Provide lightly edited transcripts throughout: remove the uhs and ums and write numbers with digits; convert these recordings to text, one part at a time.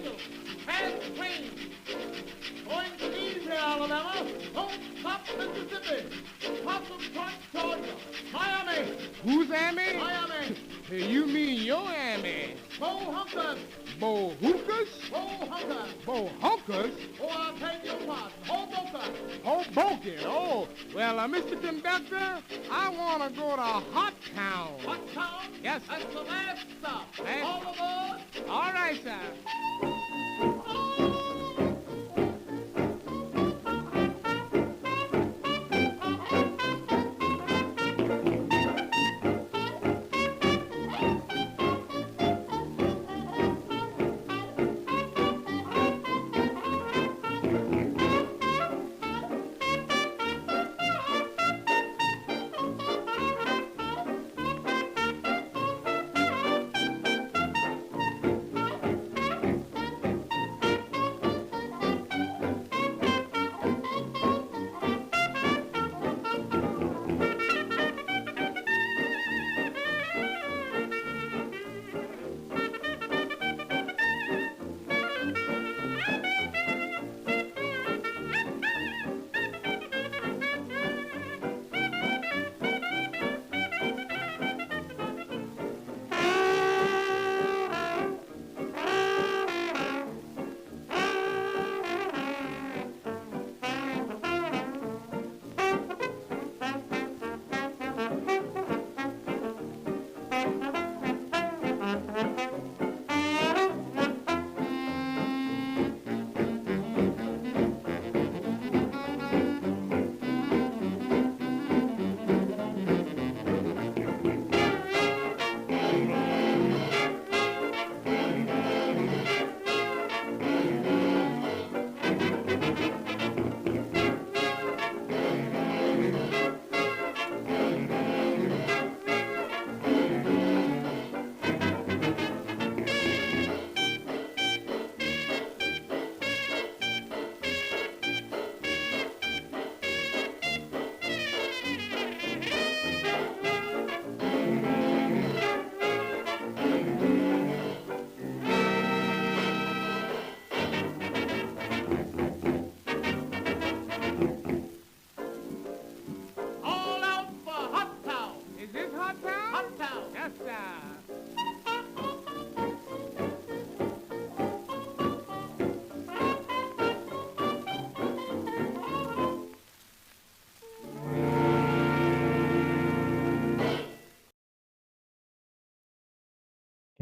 Eagle, fast train. Going to easy, Alabama. Don't stop, Mississippi. Possum Point, Georgia. Miami. Who's Amy? Miami. Hey, you mean your Amy? Bo Hunkers. Bo Hookers? Bo Hunkers. Bo Hunkers? Oh, I beg your pardon. Hoboken. Hoboken. Oh, well, Mr. Conductor, I want to go to Hot Town. Hot Town? Yes, sir. That's the last stop. Hey. All aboard. All right, sir.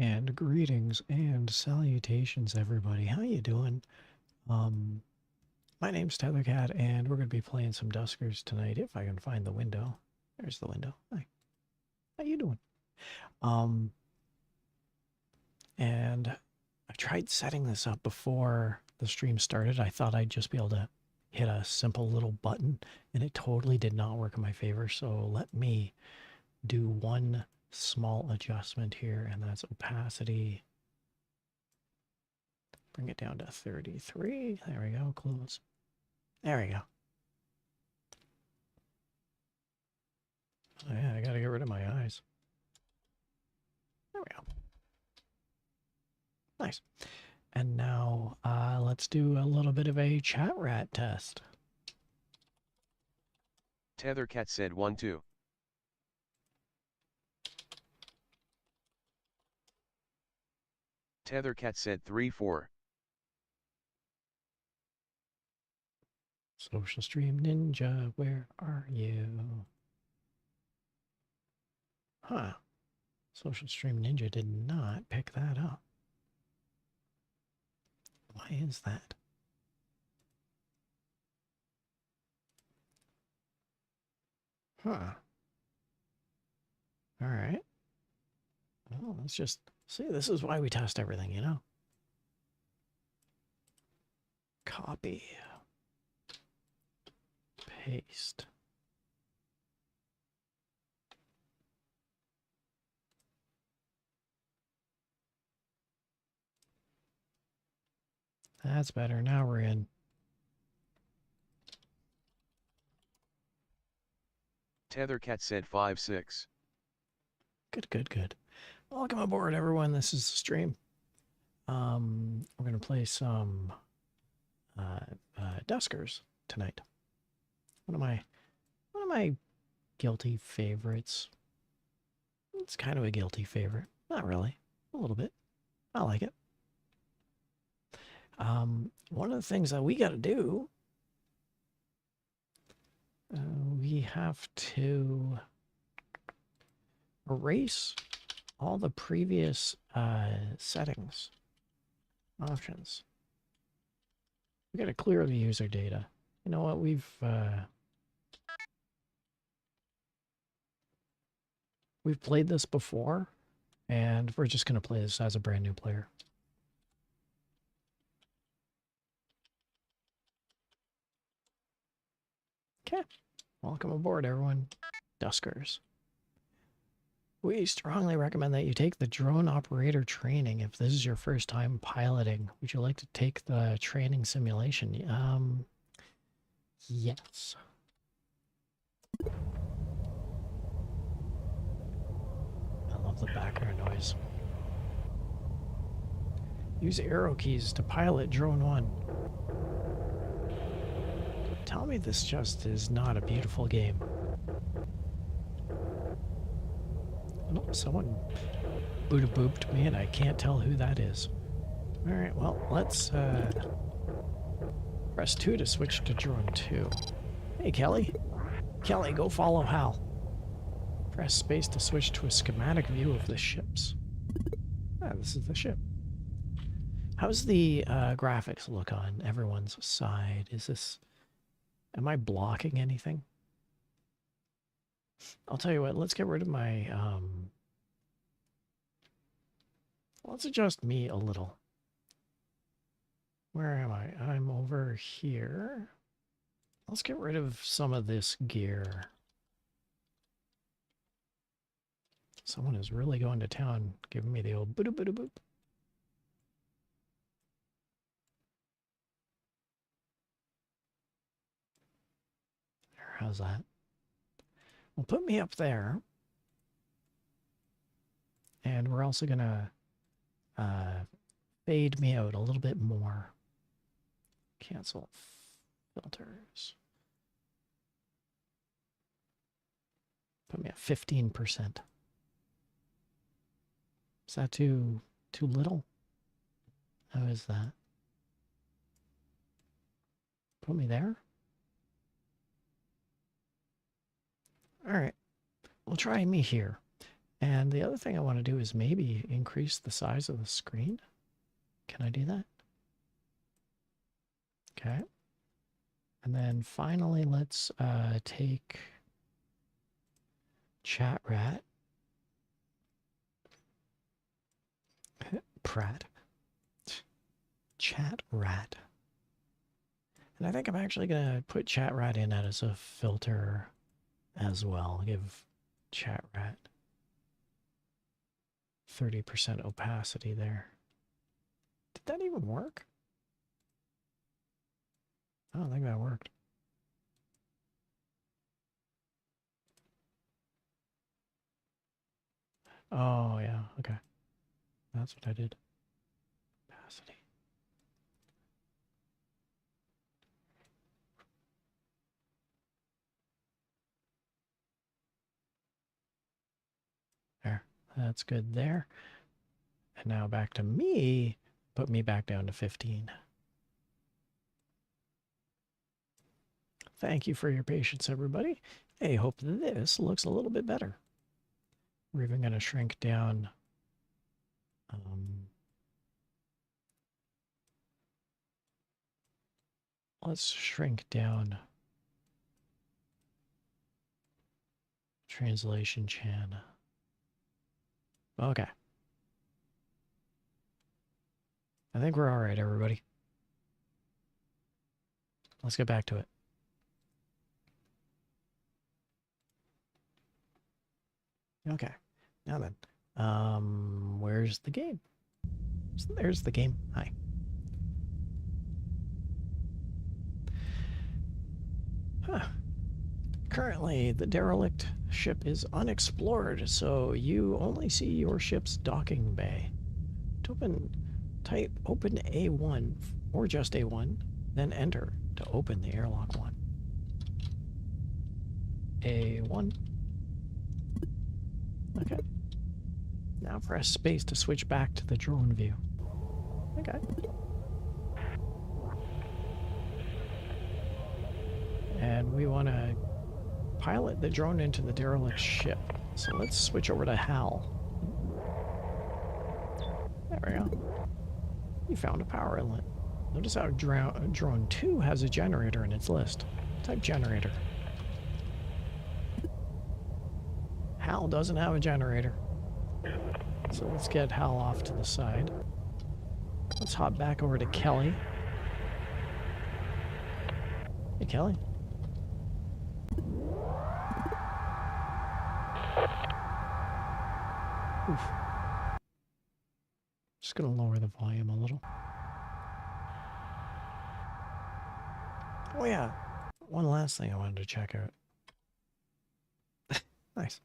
And greetings and salutations, everybody. How you doing? My name's Tethercat, and we're going to be playing some Duskers tonight, if I can find the window. There's the window. Hi. How you doing? And I tried setting this up before the stream started. I thought I'd just be able to hit a simple little button, and it totally did not work in my favor. So let me do one small adjustment here, and that's opacity. Bring it down to 33. There we go. Close. There we go. Oh, yeah, I gotta get rid of my eyes. There we go. Nice. And now let's do a little bit of a chat rat test. Tethercat said 1-2. Tethercat said 3-4. Social Stream Ninja, where are you? Huh. Social Stream Ninja did not pick that up. Why is that? Huh. All right. Well, let's just see. This is why we test everything, you know? Copy. Paste. That's better. Now we're in. Tethercat said 5-6. Good, good, good. Welcome aboard, everyone. This is the stream. we're going to play some Duskers tonight. One of my guilty favorites. It's kind of a guilty favorite. Not really. A little bit. I like it. One of the things that we got to do, we have to erase all the previous settings, options. We got to clear the user data. You know what? We've played this before, and we're just going to play this as a brand new player. Okay, welcome aboard, everyone. Duskers. We strongly recommend that you take the drone operator training if this is your first time piloting. Would you like to take the training simulation? Yes. I love the background noise. Use arrow keys to pilot drone 1. Tell me this just is not a beautiful game. Oh, someone booped me and I can't tell who that is. Alright, well, let's press 2 to switch to drone 2. Hey, Kelly. Kelly, go follow Hal. Press space to switch to a schematic view of the ships. Ah, this is the ship. How's the graphics look on everyone's side? Is this... Am I blocking anything? I'll tell you what, let's get rid of my... Let's adjust me a little. Where am I? I'm over here. Let's get rid of some of this gear. Someone is really going to town, giving me the old boop-a-boop-a-boop. How's that? Well, put me up there. And we're also going to fade me out a little bit more. Cancel filters. Put me at 15%. Is that too little? How is that? Put me there? All right, we'll try me here. And the other thing I want to do is maybe increase the size of the screen. Can I do that? Okay. And then finally, let's take Chat Rat. Chat Rat. And I think I'm actually going to put Chat Rat in as a filter as well. Give Chat Rat 30% opacity there. Did that even work? I don't think that worked. Oh, yeah, okay. That's what I did. Opacity. There. That's good there. And now back to me. Put me back down to 15. Thank you for your patience, everybody. Hey, hope this looks a little bit better. We're even going to shrink down. Let's shrink down translation chan. Okay. I think we're all right, everybody. Let's get back to it. Okay. Now then, where's the game? So there's the game. Hi. Huh. Currently, the derelict ship is unexplored, so you only see your ship's docking bay. To open Type open A1 or just A1, then enter to open the airlock one. A1. Okay. Now press space to switch back to the drone view. Okay. And we want to pilot the drone into the derelict ship. So let's switch over to Hal. There we go. You found a power inlet. Notice how drone 2 has a generator in its list. Type generator. Hal doesn't have a generator. So let's get Hal off to the side. Let's hop back over to Kelly. Hey, Kelly. Oof. Just gonna lower the volume a little. Oh yeah, one last thing I wanted to check out. Nice.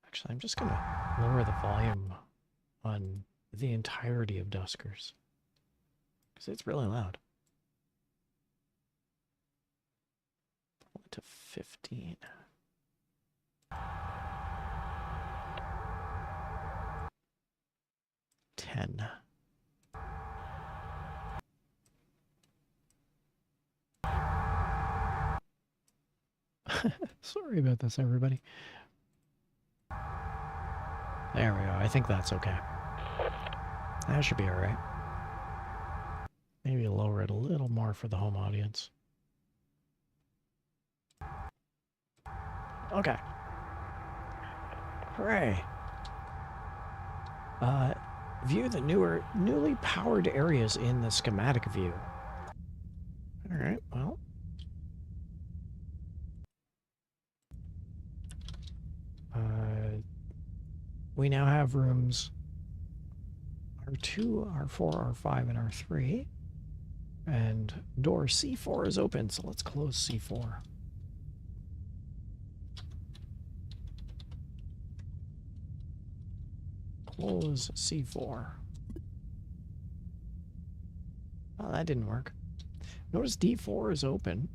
Actually, I'm just gonna lower the volume on the entirety of Duskers, because it's really loud. Pull it to 15. Sorry about this, everybody. There we go. I think that's okay. That should be alright. Maybe lower it a little more for the home audience. Okay. Hooray. View the newly powered areas in the schematic view. Alright, well. We now have rooms R2, R4, R5, and R3. And door C4 is open, so let's close C4. Close C4. Oh, that didn't work. Notice D4 is open.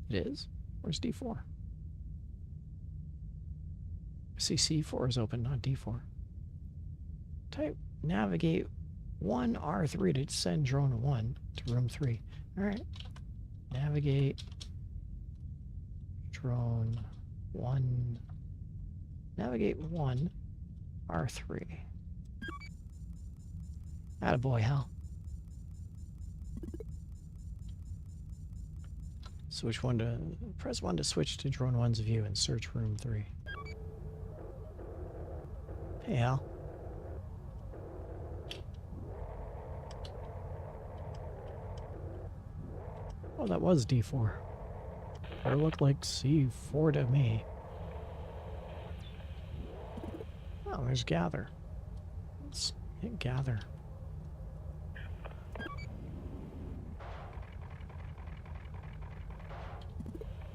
It is? Where's D4? See, C4 is open, not D4. Type navigate 1R3 to send drone 1 to room 3. Alright. Navigate drone 1. Navigate 1 R3. Attaboy, Hal. Switch 1 to press 1 to switch to drone 1's view and search room 3. Hey, Hal. Oh, that was D4. It looked like C4 to me. Oh, there's gather. Let's hit gather.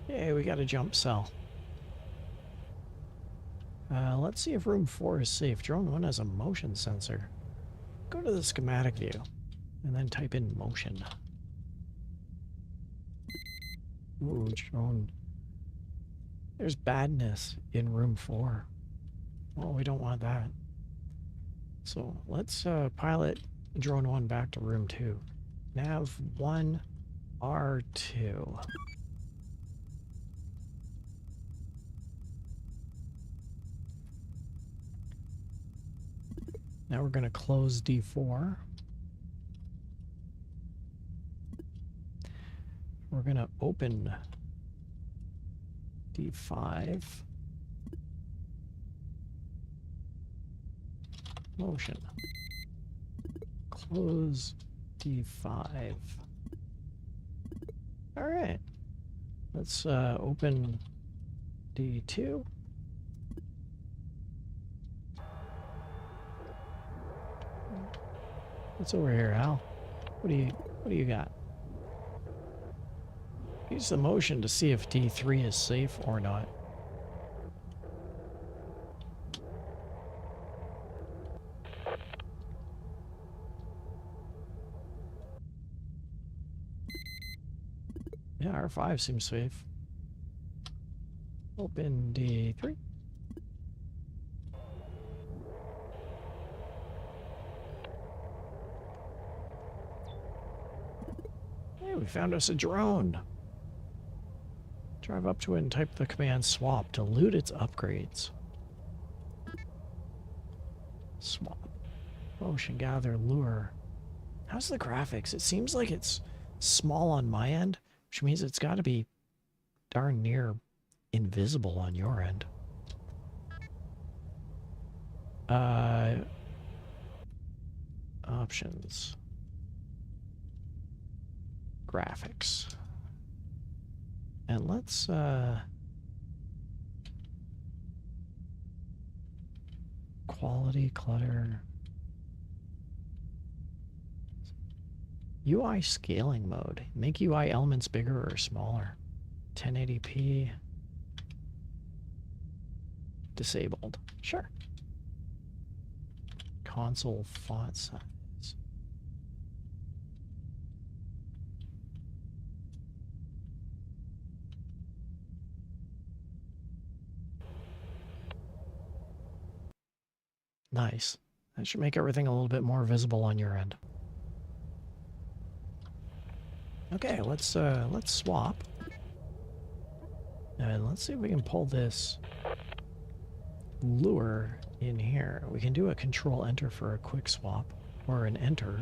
Yay, we got a jump cell. Let's see if room 4 is safe. Drone 1 has a motion sensor. Go to the schematic view and then type in motion. Ooh, drone. There's badness in room 4. Well, we don't want that. So let's pilot drone 1 back to room 2. Nav 1 R2. Now we're going to close D4. We're going to open D5. Motion. Close D5. All right. Let's open D2. What's over here, Al? What do you got? Use the motion to see if D3 is safe or not. Yeah, R5 seems safe. Open D3. Hey, we found us a drone. Drive up to it and type the command swap to loot its upgrades. Swap. Motion, gather, lure. How's the graphics? It seems like it's small on my end, which means it's got to be darn near invisible on your end. Options. Graphics. And let's, quality, clutter. UI scaling mode. Make UI elements bigger or smaller. 1080p. Disabled. Sure. Console font size. Nice. That should make everything a little bit more visible on your end. Okay, let's swap. And let's see if we can pull this lure in here. We can do a control enter for a quick swap, or an enter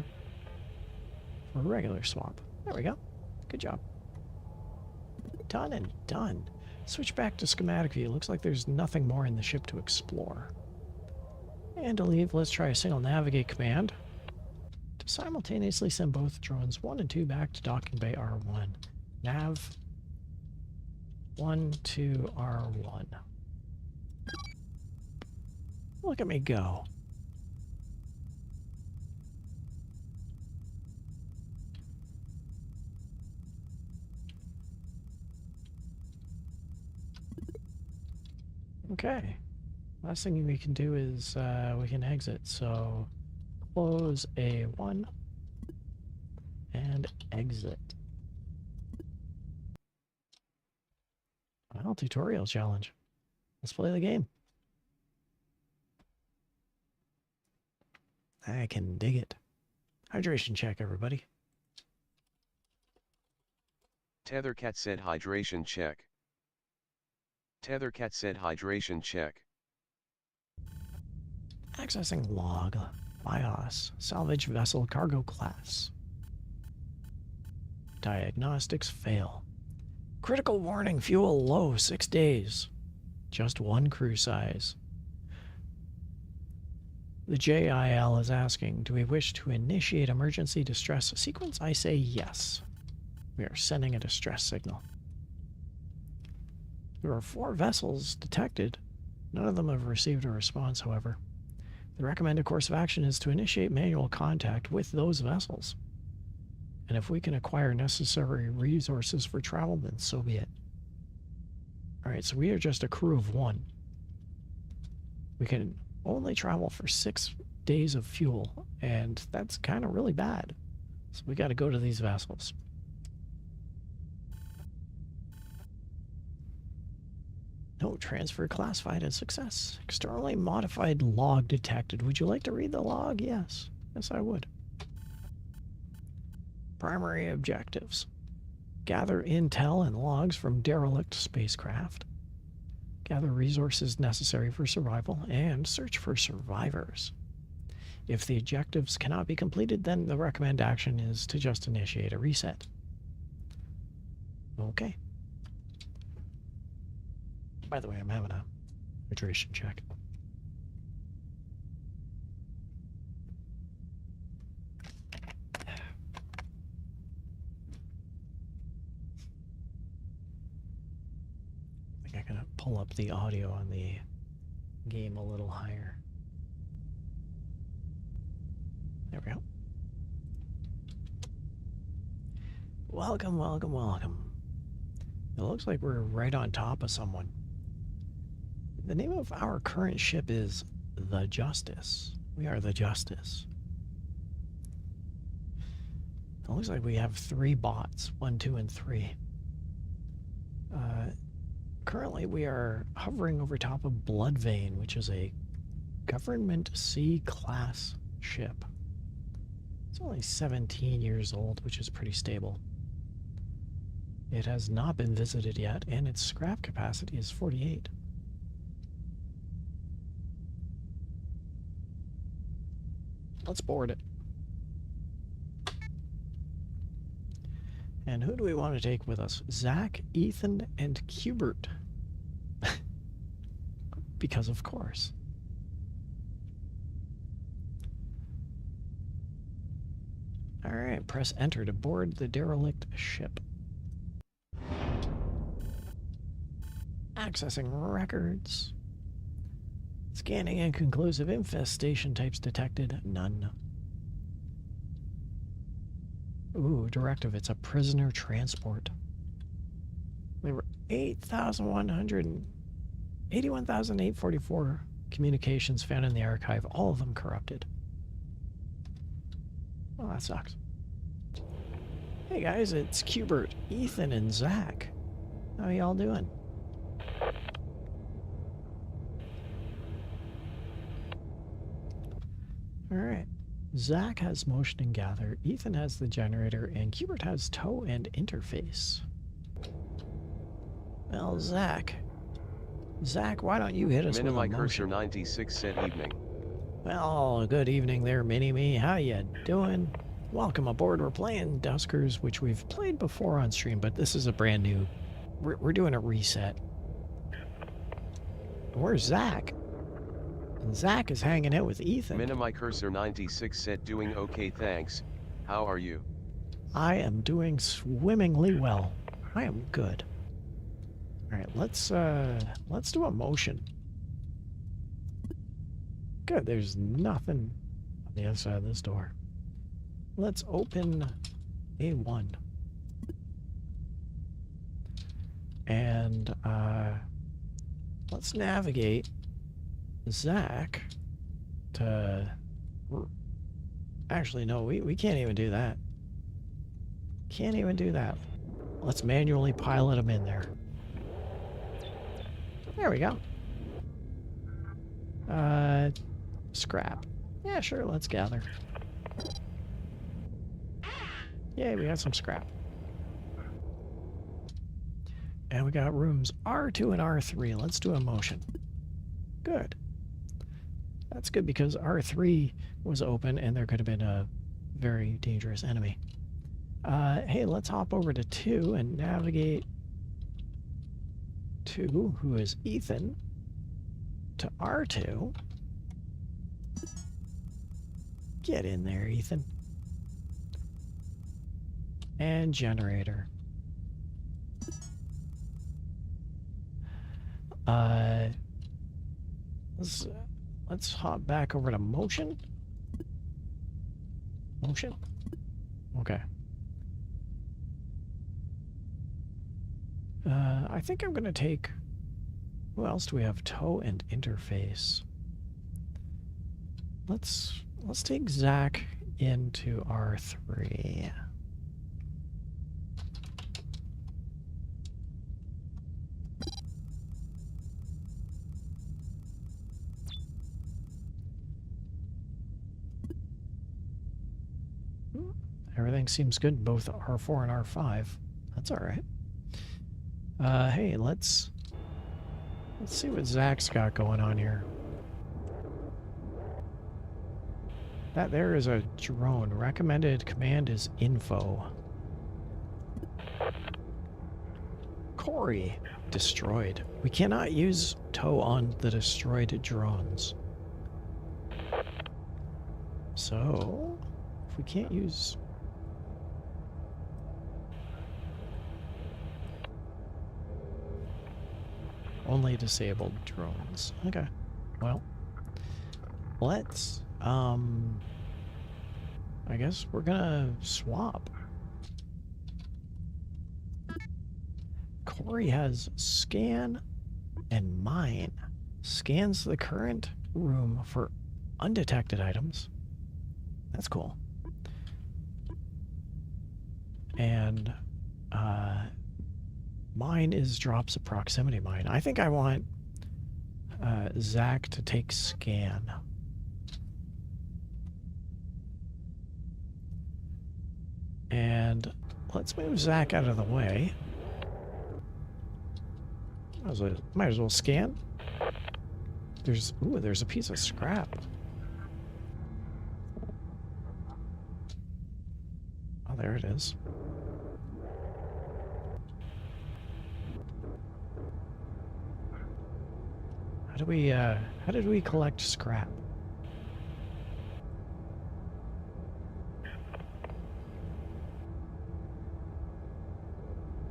for a regular swap. There we go. Good job. Done and done. Switch back to schematic view. Looks like there's nothing more in the ship to explore. And to leave, let's try a single navigate command to simultaneously send both drones 1 and 2 back to docking bay R1. Nav 1 to R1. Look at me go. Okay. Last thing we can do is we can exit. So close A1 and exit. Well, tutorial challenge. Let's play the game. I can dig it. Hydration check, everybody. Tethercat said hydration check. Tethercat said hydration check. Accessing log. BIOS. Salvage vessel cargo class. Diagnostics fail. Critical warning, fuel low, 6 days. Just one crew size. The JIL is asking, do we wish to initiate emergency distress sequence? I say yes. We are sending a distress signal. There are 4 vessels detected. None of them have received a response, however. The recommended course of action is to initiate manual contact with those vessels. And if we can acquire necessary resources for travel, then so be it. Alright, so we are just a crew of 1. We can only travel for 6 days of fuel, and that's kind of really bad. So we got to go to these vessels. No, transfer classified as success. Externally modified log detected. Would you like to read the log? Yes. Yes, I would. Primary objectives. Gather intel and logs from derelict spacecraft. Gather resources necessary for survival and search for survivors. If the objectives cannot be completed, then the recommended action is to just initiate a reset. Okay. By the way, I'm having a hydration check. I think I'm gonna pull up the audio on the game a little higher. There we go. Welcome, welcome, welcome. It looks like we're right on top of someone. The name of our current ship is the Justice. We are the Justice. It looks like we have 3 bots, 1, 2, and 3. Currently, we are hovering over top of Bloodvein, which is a Government C-class ship. It's only 17 years old, which is pretty stable. It has not been visited yet, and its scrap capacity is 48. Let's board it. And who do we want to take with us? Zach, Ethan, and Cubert. Because of course. Alright, press enter to board the derelict ship. Accessing records. Scanning inconclusive. Infestation types detected. None. Ooh, directive. It's a prisoner transport. There were 81,844 communications found in the archive, all of them corrupted. Well, that sucks. Hey guys, it's Cubert, Ethan, and Zach. How y'all doing? Alright. Zach has motion and gather, Ethan has the generator, and Cubert has tow and interface. Well, Zach, why don't you hit us with a motion? Cursor 96 said evening. Well, good evening there, Mini-Me. How ya doing? Welcome aboard. We're playing Duskers, which we've played before on stream, but this is a brand new... We're doing a reset. Where's Zach? And Zach is hanging out with Ethan. Cursor 96 said doing okay, thanks. How are you? I am doing swimmingly well. I am good. Alright, let's do a motion. Good, there's nothing on the other side of this door. Let's open A1. And, let's navigate Zach to... Actually, no, we can't even do that. Can't even do that. Let's manually pilot him in there. There we go. Scrap. Yeah, sure, let's gather. Yay, we got some scrap. And we got rooms R2 and R3. Let's do a motion. Good. That's good because R3 was open and there could have been a very dangerous enemy. Hey, let's hop over to 2 and navigate 2, who is Ethan, to R2. Get in there, Ethan. And generator. Let's hop back over to motion. Motion? Okay. I think I'm gonna take... Who else do we have? Tow and interface. Let's take Zach into R3. Everything seems good, both R4 and R5. That's all right. Hey, let's see what Zach's got going on here. That there is a drone. Recommended command is info. Corey, destroyed. We cannot use tow on the destroyed drones. So, if we can't use... Only disabled drones. Okay. Well, let's, I guess we're gonna swap. Corey has scan and mine. Scans the current room for undetected items. That's cool. And mine is drops a proximity mine. I think I want Zach to take scan. And let's move Zach out of the way. Might as well scan. There's a piece of scrap. Oh, there it is. How did we collect scrap?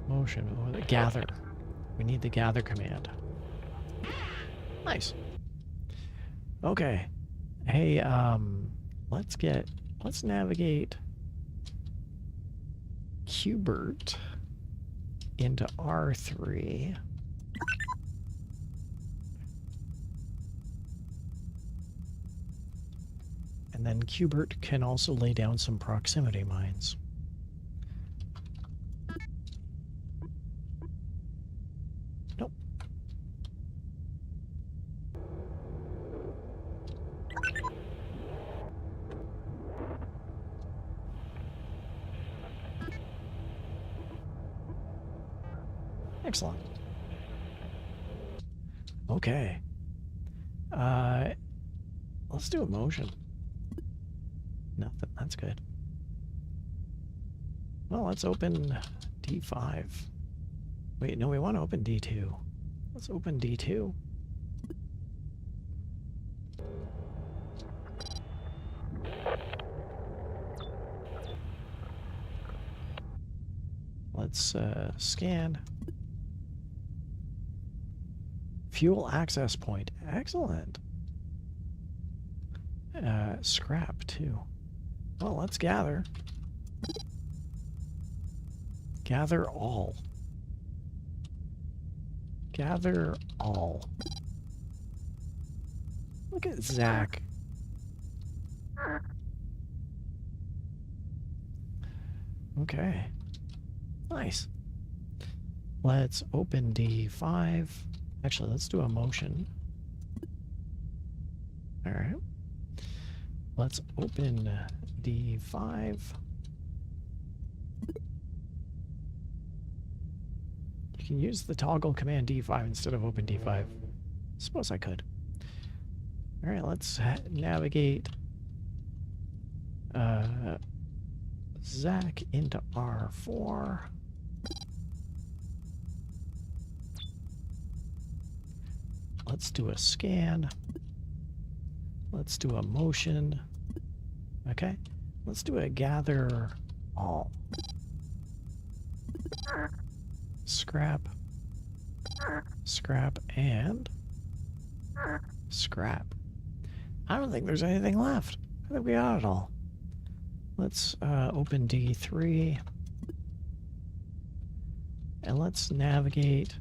Motion, or the gather. We need the gather command. Nice. Okay. Hey, let's navigate Qbert into R3. And then Qbert can also lay down some proximity mines. Nope. Excellent. Okay. Let's do a motion. Nothing. That's good. Well, let's open D5. Wait, no, we want to open D2. Let's open D2. Let's scan. Fuel access point. Excellent. Scrap, too. Well, let's gather. Gather all. Gather all. Look at Zach. Okay. Nice. Let's open D5. Actually, let's do a motion. All right. Let's open D5. You can use the toggle command D5 instead of open D5. Suppose I could. All right, let's navigate Zach into R4. Let's do a scan. Let's do a motion. Okay. Let's do a gather all. Scrap. Scrap and scrap. I don't think there's anything left. I think we got it all. Let's open D3. And let's navigate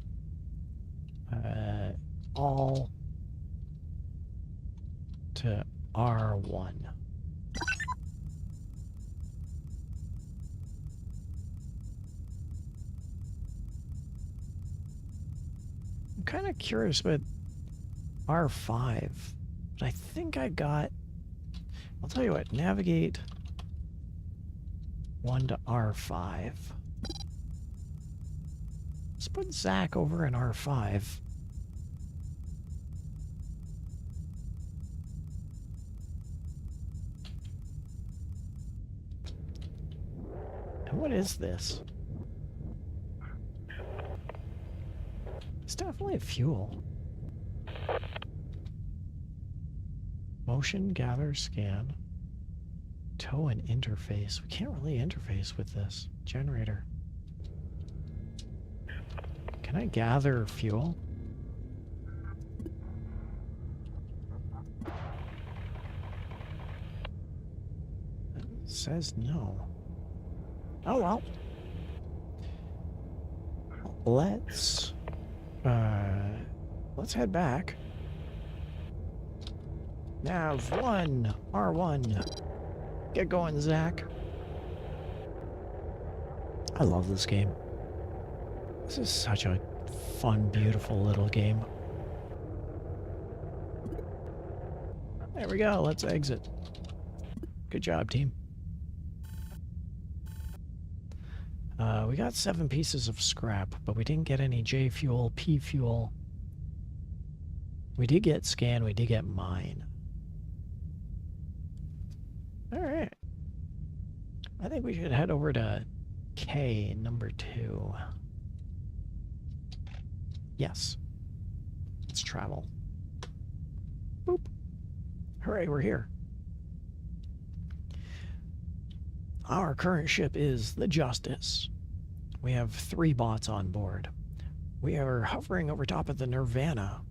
all to R1. I'm kind of curious about R5, but I think I got... I'll tell you what, navigate 1 to R5. Let's put Zach over in R5. And what is this? It's definitely a fuel. Motion, gather, scan. Tow and interface. We can't really interface with this generator. Can I gather fuel? It says no. Oh well. let's head back. Nav1, R1. Get going, Zach. I love this game. This is such a fun, beautiful little game. There we go. Let's exit. Good job, team. We got 7 pieces of scrap, but we didn't get any J fuel, P fuel. We did get scan, we did get mine. Alright. I think we should head over to K, number 2. Yes. Let's travel. Boop. Hooray, we're here. Our current ship is the Justice. We have 3 bots on board. We are hovering over top of the Nirvana,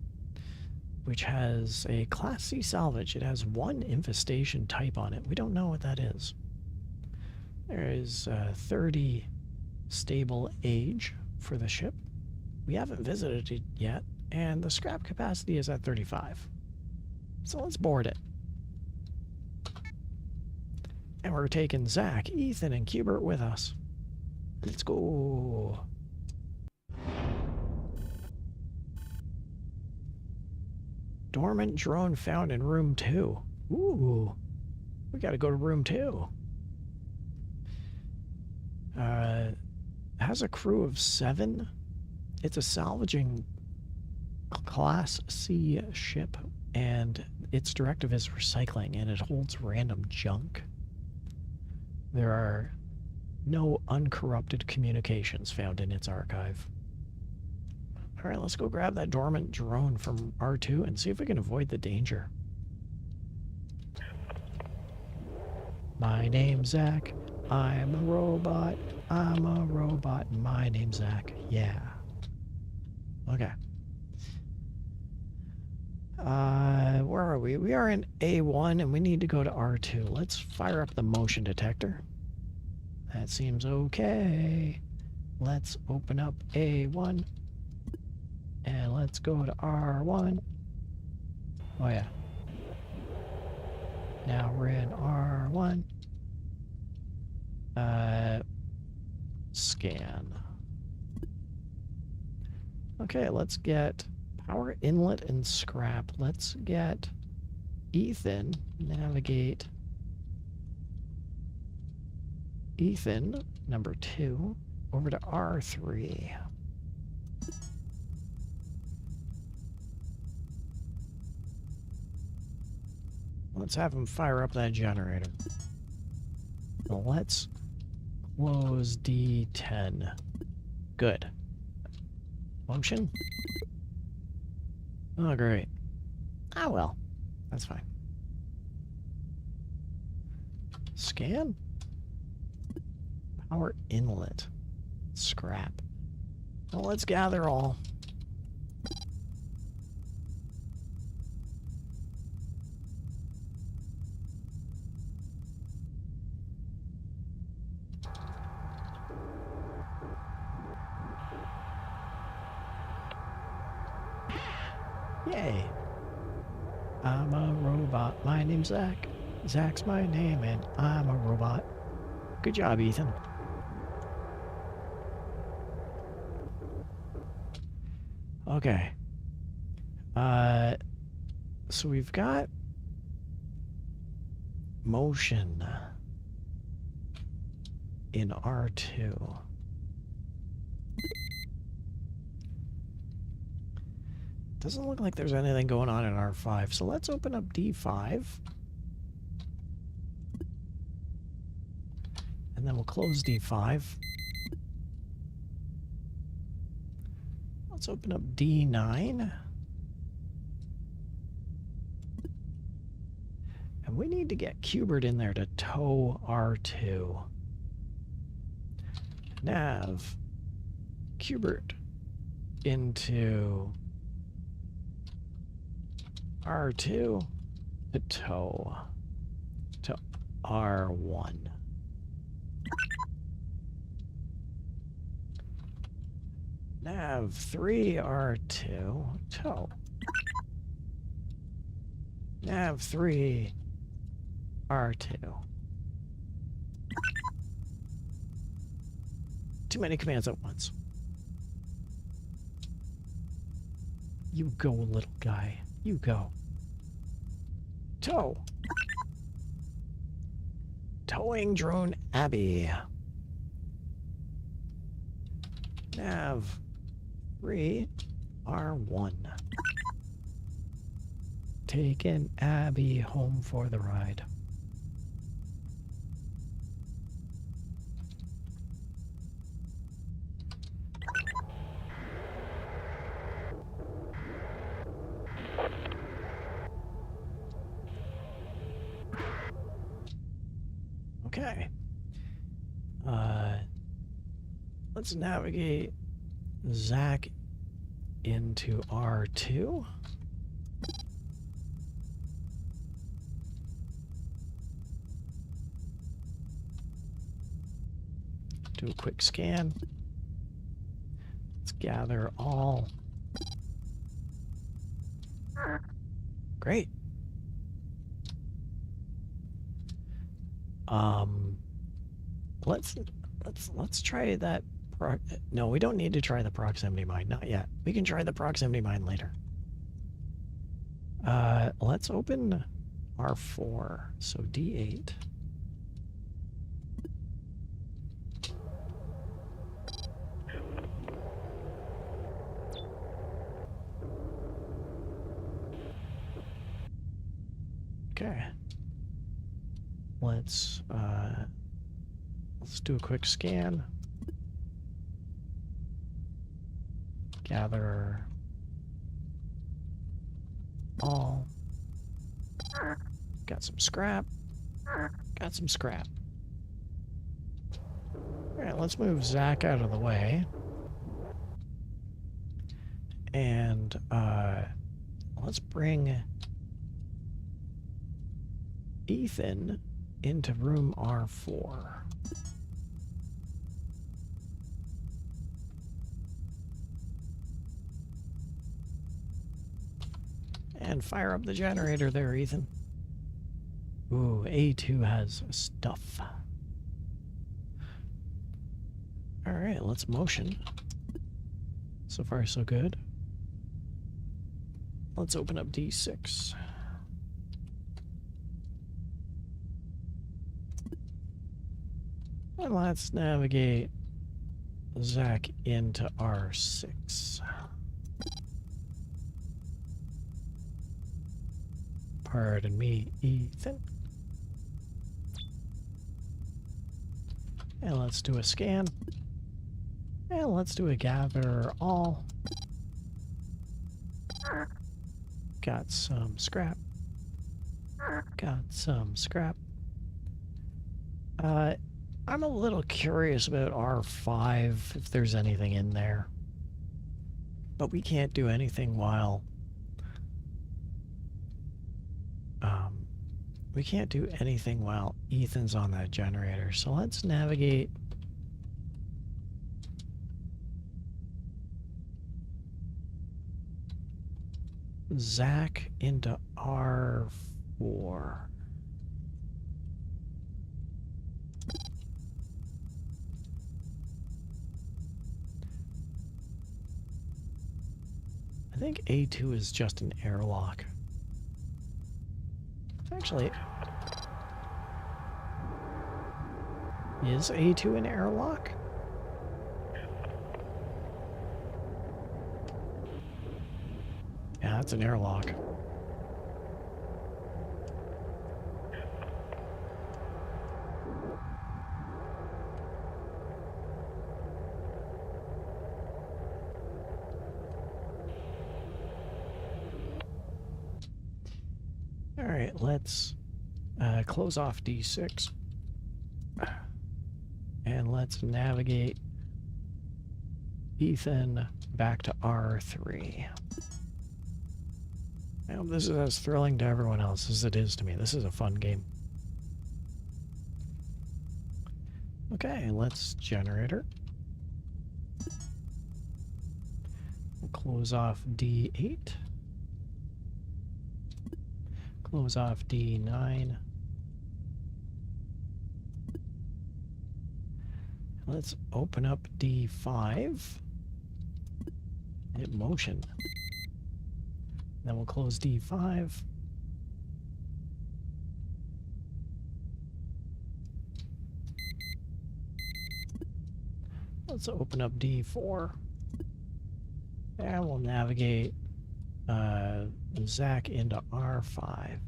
which has a Class C salvage. It has 1 infestation type on it. We don't know what that is. There is 30 stable age for the ship. We haven't visited it yet, and the scrap capacity is at 35. So let's board it. And we're taking Zach, Ethan, and Cubert with us. Let's go. Dormant drone found in room 2. Ooh. We gotta go to room 2. Has a crew of 7. It's a salvaging Class C ship, and its directive is recycling, and it holds random junk. There are no uncorrupted communications found in its archive. Alright, let's go grab that dormant drone from R2 and see if we can avoid the danger. My name's Zach. I'm a robot. I'm a robot. My name's Zach. Yeah. Okay. Where are we? We are in A1 and we need to go to R2. Let's fire up the motion detector. That seems okay. Let's open up A1. And let's go to R1. Oh yeah. Now we're in R1. Scan. Okay, let's get power inlet and scrap. Let's get Ethan. Navigate Ethan, number 2, over to R3. Let's have him fire up that generator. Let's close D10. Good. Motion? Oh, great. Ah, well. That's fine. Scan? Power inlet. Scrap. Well, let's gather all. Yay. I'm a robot. My name's Zach. Zach's my name, and I'm a robot. Good job, Ethan. Okay. So we've got motion in R2. Doesn't look like there's anything going on in R5, so let's open up D5. And then we'll close D5. Let's open up D9. And we need to get Cubert in there to tow R2. Nav Cubert into R2 to tow to R1. Nav 3 R2 tow. Nav 3 R2. Too many commands at once. You go, little guy. You go. Tow. Towing drone Abby. Nav 3 R1. Taking Abby home for the ride. Okay. Let's navigate Zach into R2. Do a quick scan. Let's gather all. Great. Let's try that. No, we don't need to try the proximity mine. Not yet. We can try the proximity mine later. Let's open R4. So D8. Okay. Let's do a quick scan. Gather all. Got some scrap. Got some scrap. Alright, let's move Zach out of the way. And let's bring Ethan into room R4. And fire up the generator there, Ethan. Ooh, A2 has stuff. Alright, let's motion. So far, so good. Let's open up D6. And let's navigate Zach into R6. Pardon me, Ethan. And let's do a scan. And let's do a gather all. Got some scrap. Got some scrap. I'm a little curious about R5, if there's anything in there. But we can't do anything while... we can't do anything while Ethan's on that generator. So let's navigate... Zach into R4. I think A2 is just an airlock. Actually, is A2 an airlock? Yeah, it's an airlock. All right, let's close off D6. And let's navigate Ethan back to R3. I hope this is as thrilling to everyone else as it is to me. This is a fun game. Okay, let's generator. close off D8. Close off D9. Let's open up D5. Hit motion. Then we'll close D5. Let's open up D4. And we'll navigate Zach into R5.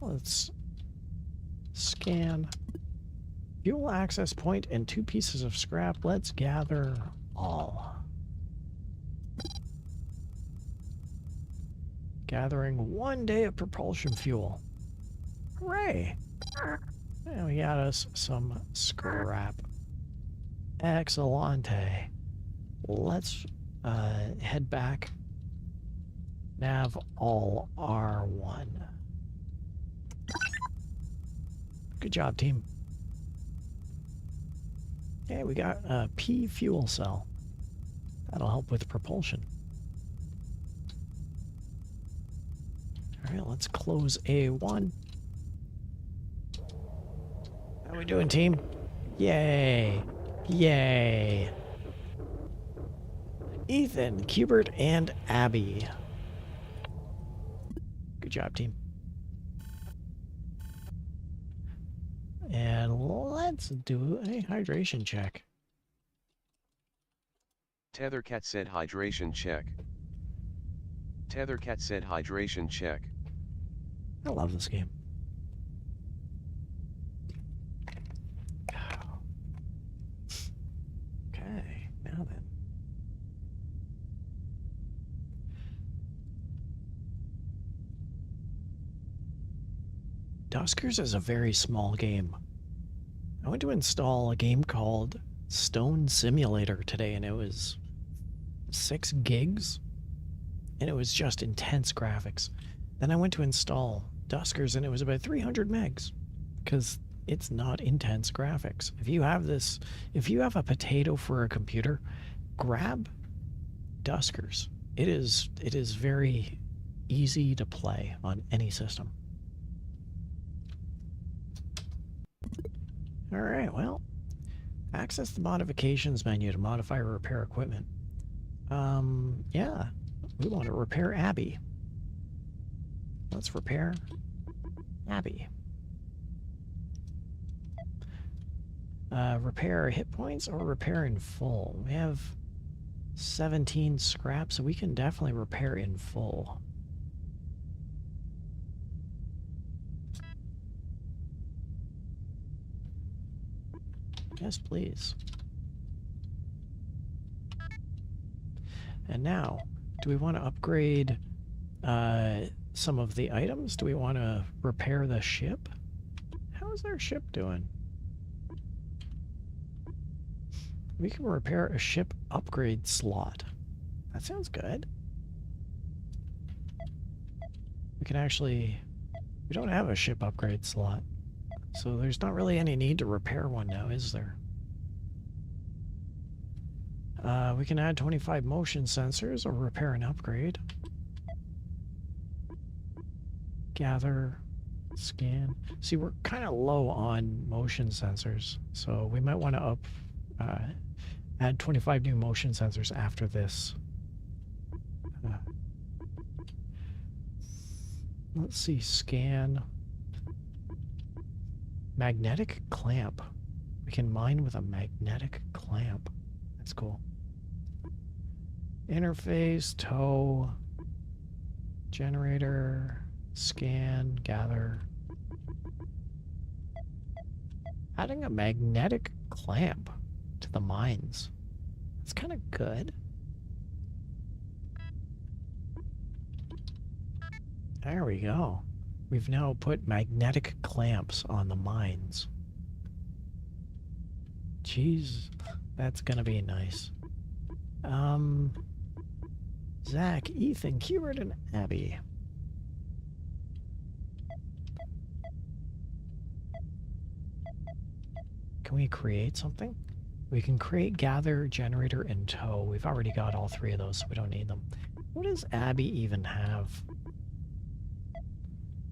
Let's scan. Fuel access point and 2 pieces of scrap. Let's gather all. Gathering 1 day of propulsion fuel. Hooray! And we got us some scrap. Excellente. Let's head back. Nav all R1. Good job, team. Okay, we got a P fuel cell. That'll help with propulsion. Alright, let's close A1. How we doing, team? Yay! Yay! Ethan, Cubert, and Abby. Good job, team. And let's do a hydration check. Tethercat said hydration check. Tethercat said hydration check. I love this game. Okay, now then. Duskers is a very small game. I went to install a game called Stone Simulator today, and it was 6 gigs, and it was just intense graphics. Then I went to install Duskers, and it was about 300 megs, because it's not intense graphics. If you have this, if you have a potato for a computer, grab Duskers. It is very easy to play on any system. All right, well, access the modifications menu to modify or repair equipment. Yeah, we want to repair Abby. Let's repair Abby. Repair hit points or repair in full. We have 17 scrap, so we can definitely repair in full. Yes, please. And now, do we want to upgrade some of the items? Do we want to repair the ship? How is our ship doing? We can repair a ship upgrade slot. That sounds good. We can actually... We don't have a ship upgrade slot. So there's not really any need to repair one now, is there? We can add 25 motion sensors or repair and upgrade. Gather, scan. See, we're kind of low on motion sensors, so we might want to add 25 new motion sensors after this. Let's see, scan. Magnetic clamp. We can mine with a magnetic clamp. That's cool. Interface, tow, generator, scan, gather. Adding a magnetic clamp to the mines. That's kind of good. There we go. We've now put magnetic clamps on the mines. Jeez, that's gonna be nice. Zach, Ethan, Cubert, and Abby. Can we create something? We can create, gather, generator, and tow. We've already got all three of those, so we don't need them. What does Abby even have?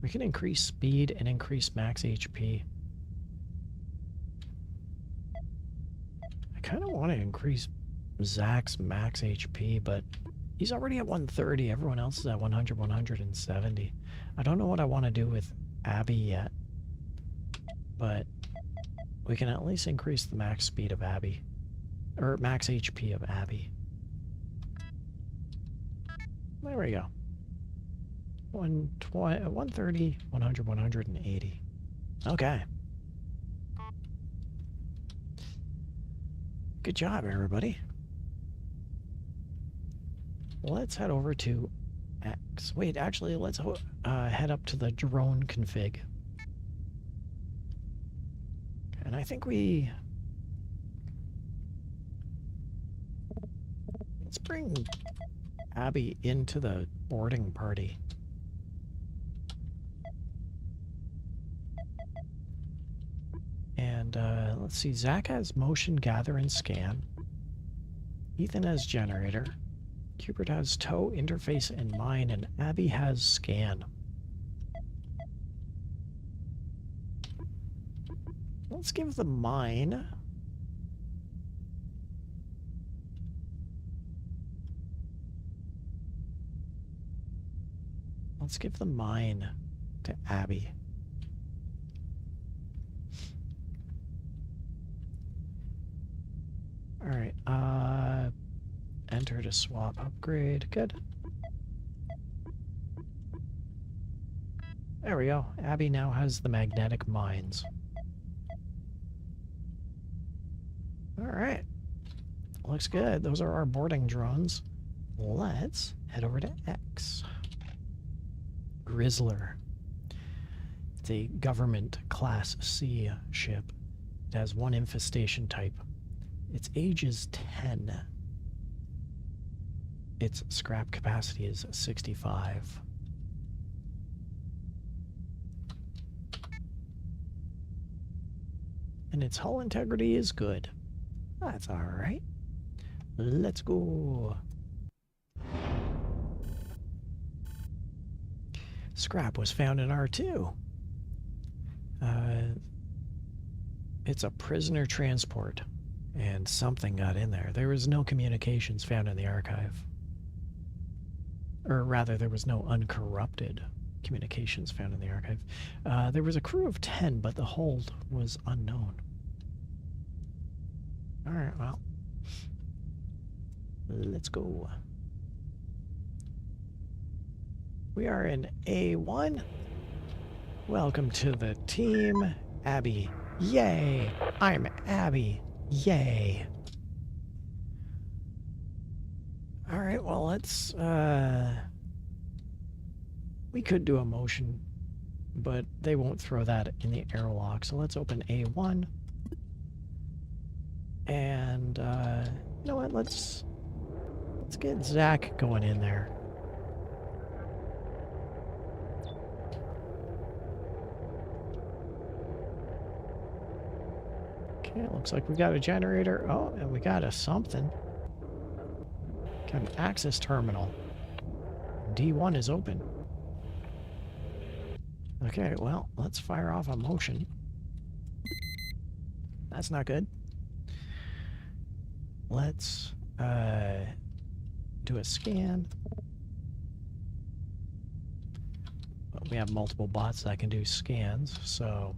We can increase speed and increase max HP. I kind of want to increase Zach's max HP, but he's already at 130. Everyone else is at 100, 170. I don't know what I want to do with Abby yet, but we can at least increase the max speed of Abby, or max HP of Abby. There we go. 130, 100, 180. Okay. Good job, everybody. Let's head over to X. Wait, actually, let's head up to the drone config. And I think let's bring Abby into the boarding party. And let's see, Zach has motion, gather, and scan. Ethan has generator. Hubert has tow, interface, and mine, and Abby has scan. Let's give the mine. Let's give the mine to Abby. All right, enter to swap upgrade. Good. There we go. Abby now has the magnetic mines. All right. Looks good. Those are our boarding drones. Let's head over to X. Grizzler. It's a government Class C ship. It has one infestation type. Its age is 10. Its scrap capacity is 65. And its hull integrity is good. That's alright. Let's go. Scrap was found in R2. It's a prisoner transport. And something got in there. There was no communications found in the archive. Or rather, there was no uncorrupted communications found in the archive. There was a crew of 10, but the hold was unknown. Alright, well. Let's go. We are in A1. Welcome to the team, Abby. Yay! I'm Abby. Yay. Alright, well, let's, we could do a motion, but they won't throw that in the airlock, so let's open A1. And, you know what, let's get Zach going in there. Okay, looks like we got a generator. Oh, and we got a something. Got an access terminal. D1 is open. Okay, well, let's fire off a motion. That's not good. Let's do a scan. Well, we have multiple bots that can do scans, so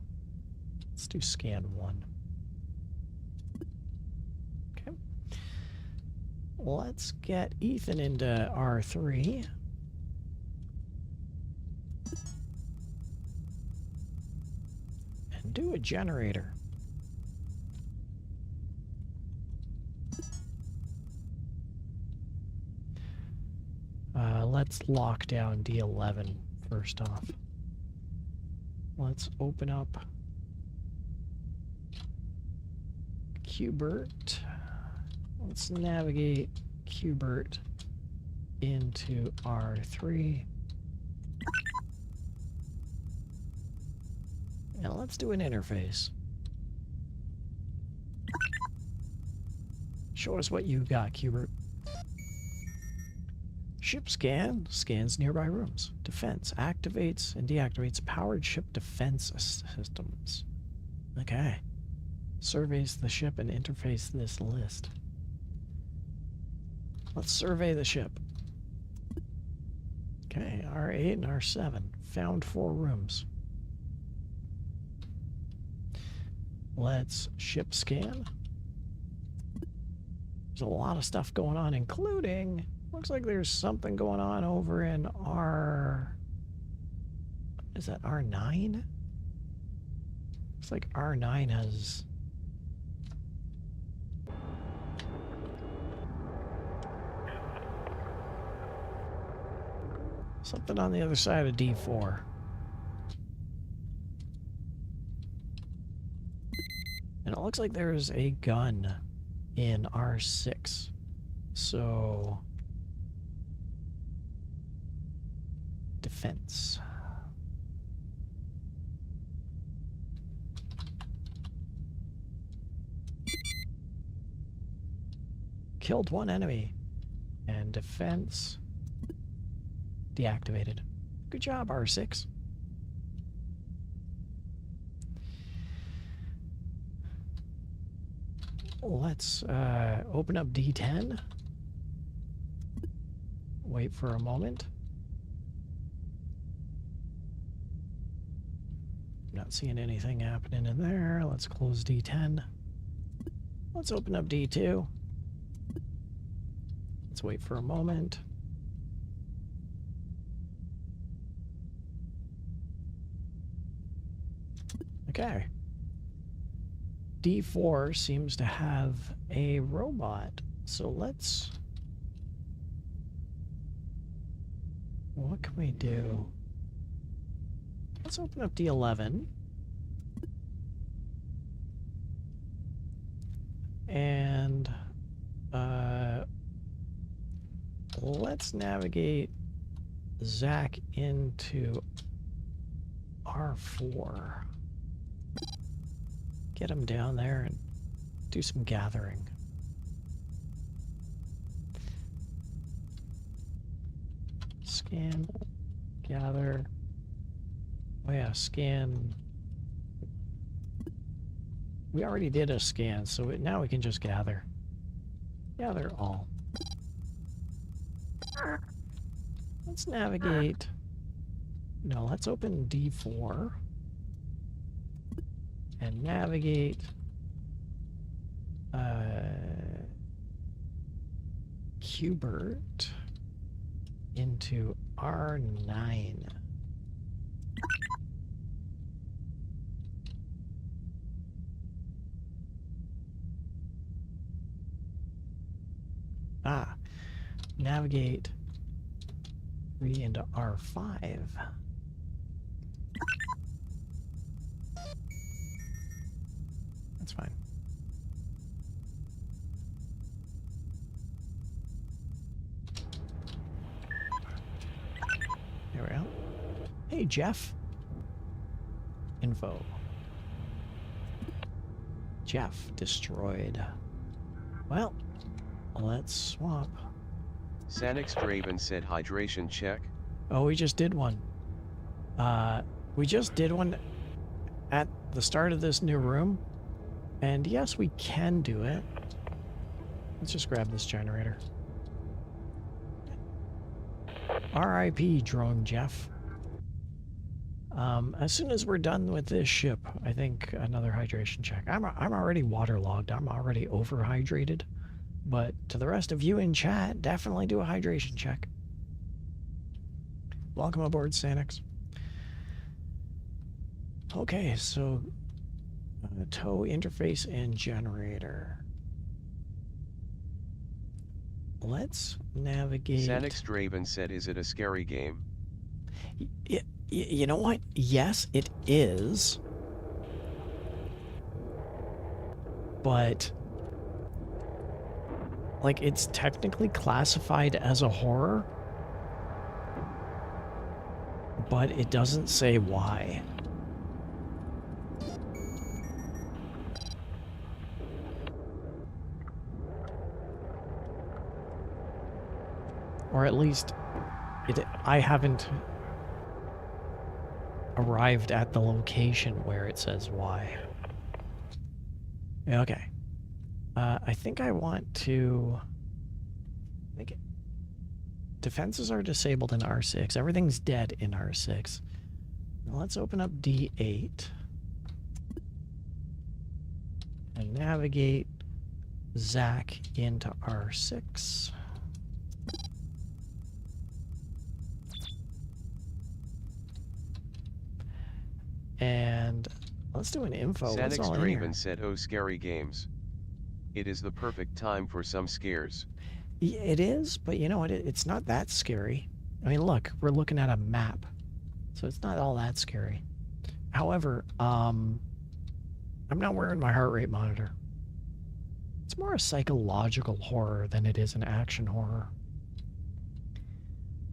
let's do scan 1. Let's get Ethan into R3. And do a generator. Let's lock down D11 first off. Let's open up Qbert. Let's navigate Qbert into R3. And let's do an interface. Show us what you got, Cubert. Ship scan scans nearby rooms. Defense activates and deactivates powered ship defense systems. Okay. Surveys the ship and interface this list. Let's survey the ship. Okay, R8 and R7. Found 4 rooms. Let's ship scan. There's a lot of stuff going on, including... Looks like there's something going on over in R... Is that R9? Looks like R9 has... something on the other side of D4. And it looks like there's a gun in R6. So... defense. Killed 1 enemy. And defense deactivated. Good job, R6. Let's open up D10. Wait for a moment. Not seeing anything happening in there. Let's close D10. Let's open up D2. Let's wait for a moment. Okay. D4 seems to have a robot. So let's... what can we do? Let's open up D11. And let's navigate Zach into R4. Get him down there and do some gathering. Scan, gather. Oh yeah, scan. We already did a scan, so now we can just gather. Gather all. Let's navigate. No, let's open D4. And navigate. Hubert into R9. Navigate 3 into R5. That's fine. There we go. Hey, Jeff. Info. Jeff destroyed. Well, let's swap. SanixDraven said hydration check. Oh, we just did one. We just did one at the start of this new room. And yes, we can do it. Let's just grab this generator. R.I.P. Drone Jeff. As soon as we're done with this ship, I think another hydration check. I'm already waterlogged. I'm already overhydrated. But to the rest of you in chat, definitely do a hydration check. Welcome aboard, Sanix. Okay, so tow interface and generator. Let's navigate. SanixDraven said, is it a scary game? You know what? Yes, it is. But like, it's technically classified as a horror, but it doesn't say why. Or at least, I haven't arrived at the location where it says why. Okay. I think I want to... Defenses are disabled in R6. Everything's dead in R6. Now let's open up D8. And navigate Zach into R6. And let's do an info. What's all in here? Sanix said, "Oh, scary games. It is the perfect time for some scares." Yeah, it is, but you know what? It's not that scary. I mean, look, we're looking at a map, so it's not all that scary. However, I'm not wearing my heart rate monitor. It's more a psychological horror than it is an action horror.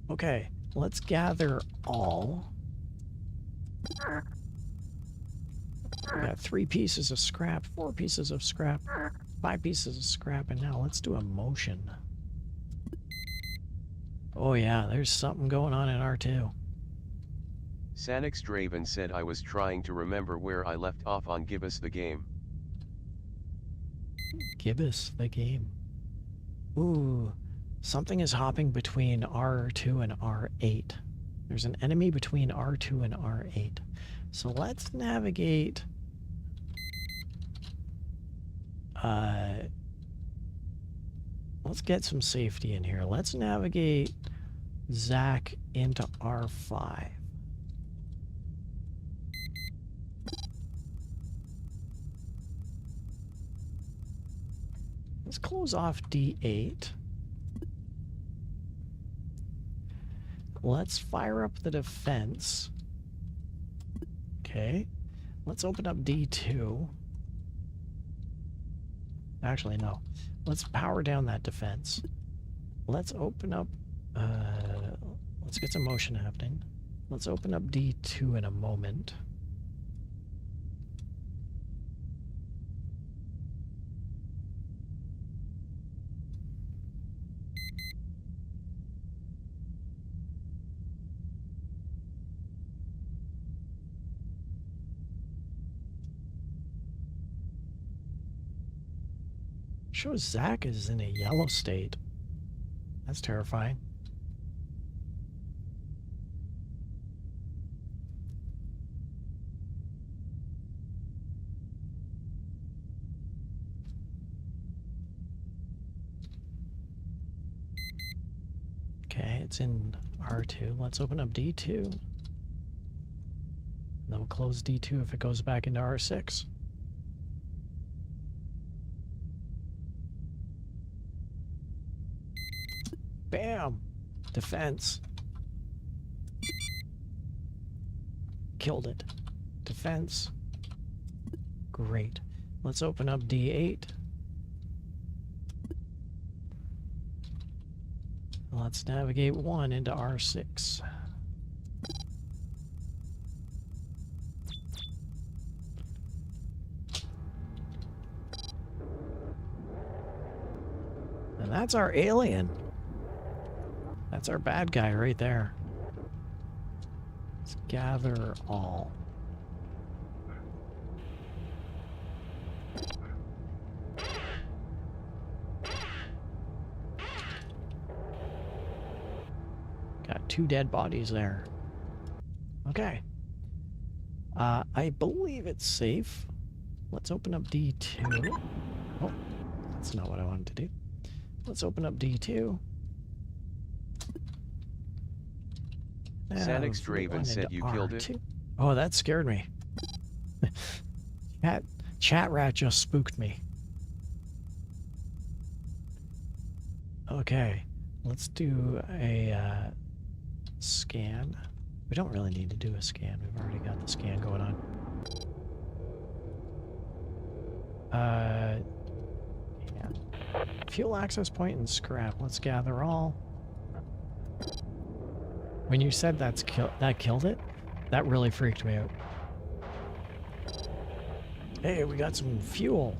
Okay, let's gather all. We got 3 pieces of scrap, 4 pieces of scrap, 5 pieces of scrap, and now let's do a motion. Oh yeah, there's something going on in R2. Sanix Draven said, "I was trying to remember where I left off on Give Us the Game." Give us the game. Ooh, something is hopping between R2 and R8. There's an enemy between R2 and R8. So let's navigate... let's get some safety in here. Let's navigate Zach into R5. Let's close off D8. Let's fire up the defense. Okay. Let's open up D2. Actually, no. Let's power down that defense. Let's open up... let's get some motion happening. Let's open up D2 in a moment. Shows Zach is in a yellow state. That's terrifying. Okay, it's in R2. Let's open up D2. And then we'll close D2 if it goes back into R6. Bam! Defense. Killed it. Defense. Great. Let's open up D8. Let's navigate 1 into R6. And that's our alien. That's our bad guy right there. Let's gather all. Got 2 dead bodies there. Okay. I believe it's safe. Let's open up D2. Oh, that's not what I wanted to do. Let's open up D2. Sanix Draven said, "You killed it." Oh, that scared me. Chat rat just spooked me. Okay, let's do a scan. We don't really need to do a scan. We've already got the scan going on. Yeah. Fuel access point and scrap. Let's gather all. When you said that killed it, that really freaked me out. Hey, we got some fuel.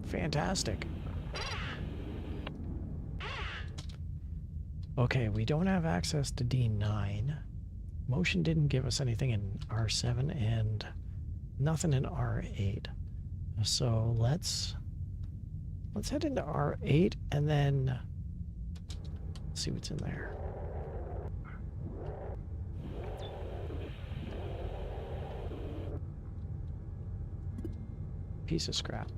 Fantastic. Okay, we don't have access to D9. Motion didn't give us anything in R7 and nothing in R8. So let's head into R8 and then see what's in there. Piece of scrap.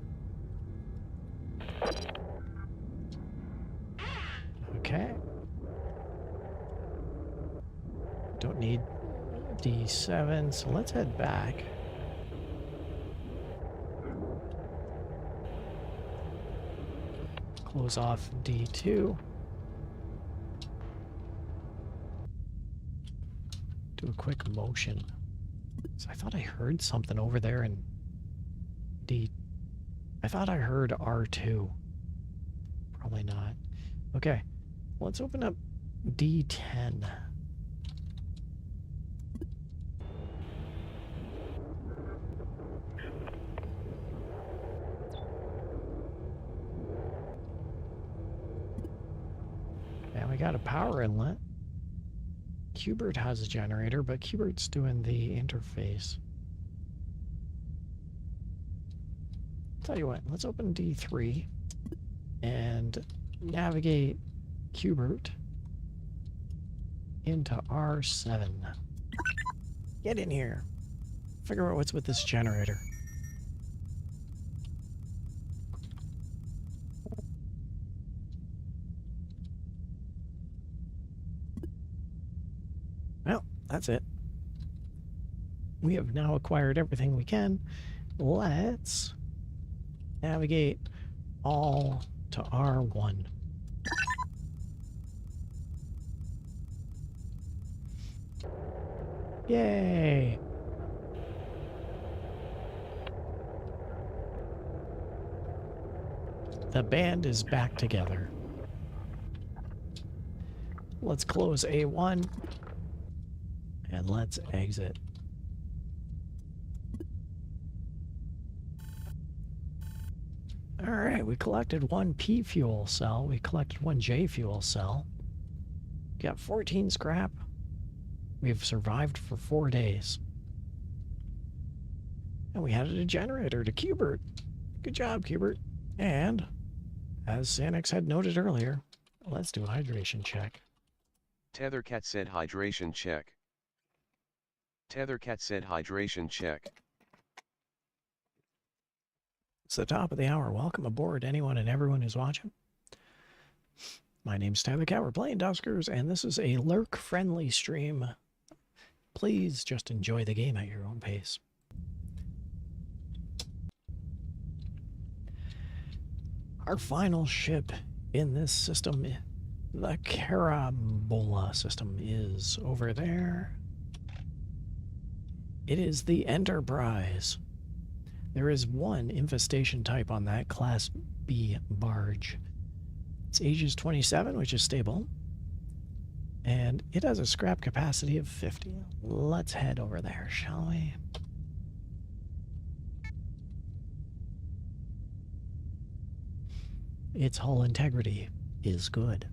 Okay. Don't need D7, so let's head back. Close off D2. Do a quick motion. So I thought I heard something over there in D. I thought I heard R2. Probably not. Okay, let's open up D10. And we got a power inlet. Qbert has a generator, but Qbert's doing the interface. Tell you what, let's open D3 and navigate Qbert into R7. Get in here. Figure out what's with this generator. Well, that's it. We have now acquired everything we can. Let's navigate all to R1. Yay! The band is back together. Let's close A1 and let's exit. All right, we collected one P fuel cell. We collected one J fuel cell. Got 14 scrap. We've survived for 4 days. And we added a generator to Qbert. Good job, Qbert. And, as Sanix had noted earlier, let's do a hydration check. Tethercat said hydration check. Tethercat said hydration check. It's the top of the hour. Welcome aboard, anyone and everyone who's watching. My name's Tethercat. We're playing Duskers, and this is a lurk-friendly stream. Please just enjoy the game at your own pace. Our final ship in this system, the Carambola system, is over there. It is the Enterprise. There is one infestation type on that Class B barge. Its age is 27, which is stable. And it has a scrap capacity of 50. Let's head over there, shall we? Its hull integrity is good.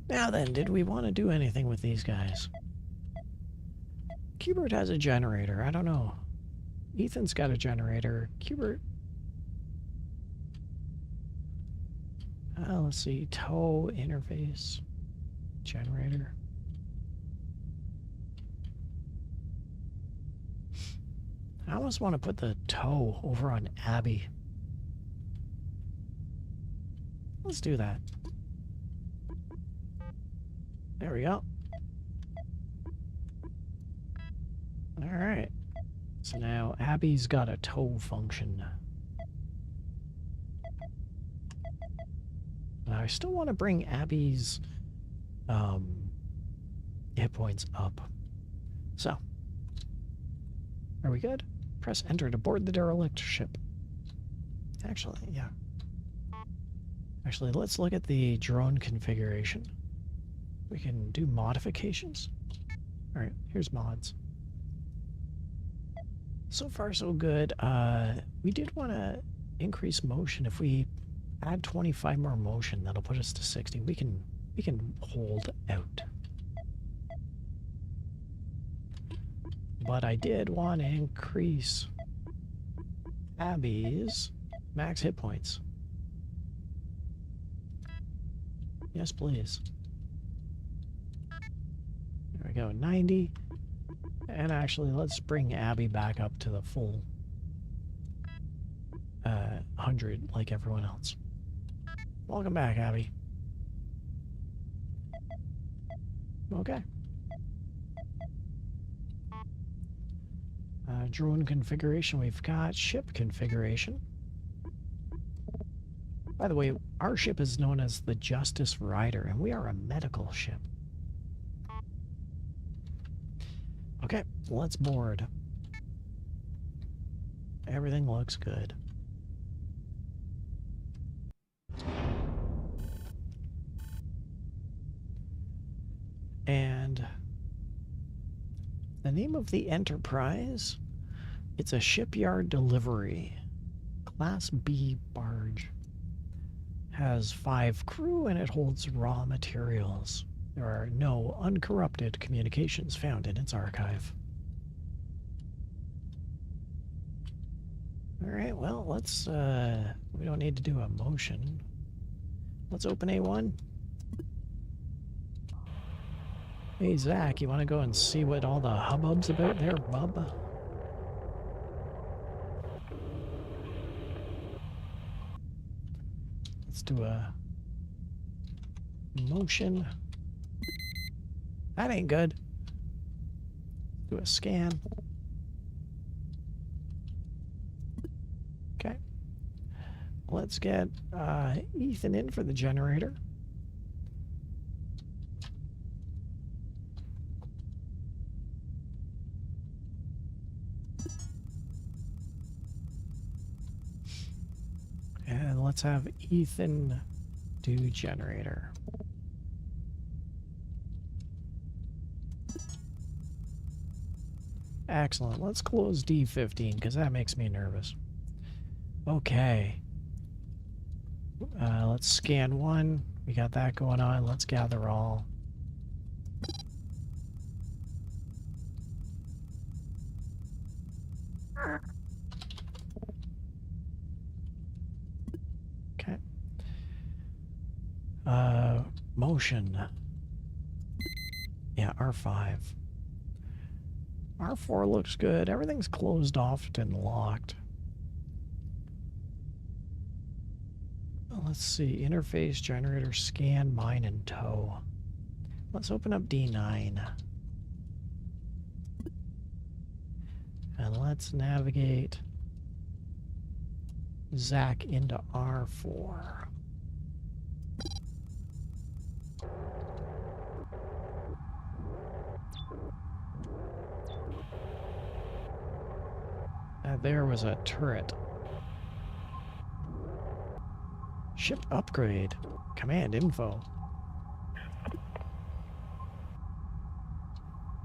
Now then, did we want to do anything with these guys? Qbert has a generator. I don't know. Ethan's got a generator. Qbert. Let's see. Tow interface. Generator. I almost want to put the tow over on Abby. Let's do that. There we go. All right. So now Abby's got a tow function. I still want to bring Abby's hit points up. So, are we good? Press enter to board the derelict ship. Actually, yeah. Actually, let's look at the drone configuration. We can do modifications. All right, here's mods. So far, so good. We did want to increase motion. If we add 25 more motion, that'll put us to 60. We can We can hold out. But I did want to increase Abby's max hit points. Yes, please. There we go, 90. And actually, let's bring Abby back up to the full 100 like everyone else. Welcome back, Abby. Okay. Drone configuration, we've got ship configuration. By the way, our ship is known as the Justice Rider, and we are a medical ship. Okay, let's board. Everything looks good. And the name of the Enterprise, it's a shipyard delivery. Class B barge. Has 5 crew and it holds raw materials. There are no uncorrupted communications found in its archive. Alright, well, let's, we don't need to do a motion. Let's open A1. Hey, Zach, you want to go and see what all the hubbub's about there, bub? Let's do a motion. That ain't good. Do a scan. Okay. Let's get Ethan in for the generator. And let's have Ethan do generator. Excellent. Let's close D15 because that makes me nervous. Okay. Let's scan 1. We got that going on. Let's gather all. Okay. Motion. Yeah, R5. R4 looks good. Everything's closed off and locked. Let's see. Interface, generator, scan, mine, and tow. Let's open up D9. And let's navigate Zach into R4. There was a turret. Ship upgrade. Command info.